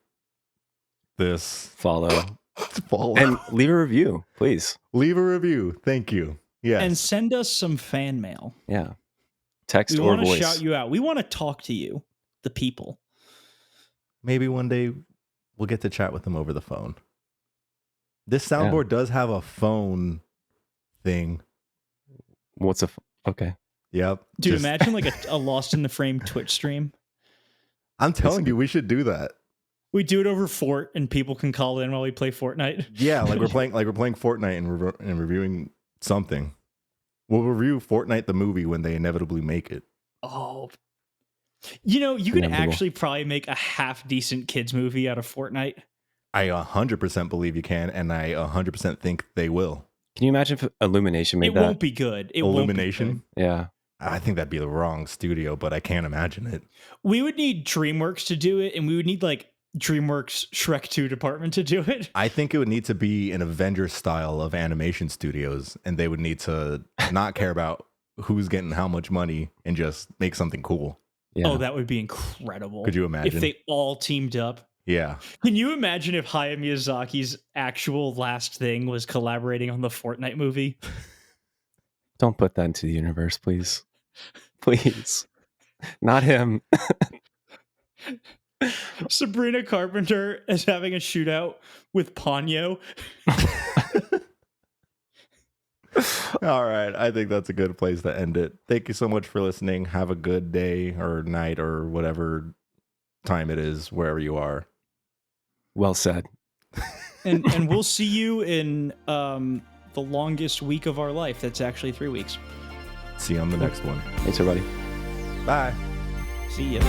this. Follow. Follow. And leave a review, please. Leave a review. Thank you. Yes. And send us some fan mail. Yeah. Text We or want to voice. shout you out. We want to talk to you, the people. Maybe one day we'll get to chat with them over the phone. This soundboard does have a phone thing. What's okay. Yep. Dude, imagine like a Lost in the Frame Twitch stream. I'm telling you, we should do that. We do it over Fort, and people can call in while we play Fortnite. Yeah, like we're playing Fortnite and reviewing something. We'll review Fortnite the movie when they inevitably make it. Oh, you know, you can actually probably make a half decent kids movie out of Fortnite. I 100% believe you can, and I 100% think they will. Can you imagine if Illumination made it that? It won't be good. Illumination? Yeah. I think that'd be the wrong studio, but I can't imagine it. We would need DreamWorks to do it, and we would need like DreamWorks Shrek 2 department to do it. I think it would need to be an Avengers style of animation studios, and they would need to not care about who's getting how much money and just make something cool. Yeah. Oh, that would be incredible. Could you imagine? If they all teamed up. Yeah. Can you imagine if Hayao Miyazaki's actual last thing was collaborating on the Fortnite movie? Don't put that into the universe, please. Please. Not him. Sabrina Carpenter is having a shootout with Ponyo. All right. I think that's a good place to end it. Thank you so much for listening. Have a good day or night or whatever time it is, wherever you are. Well said. And we'll see you in the longest week of our life. That's actually 3 weeks. See you on the next one. Thanks, everybody. Bye. See ya.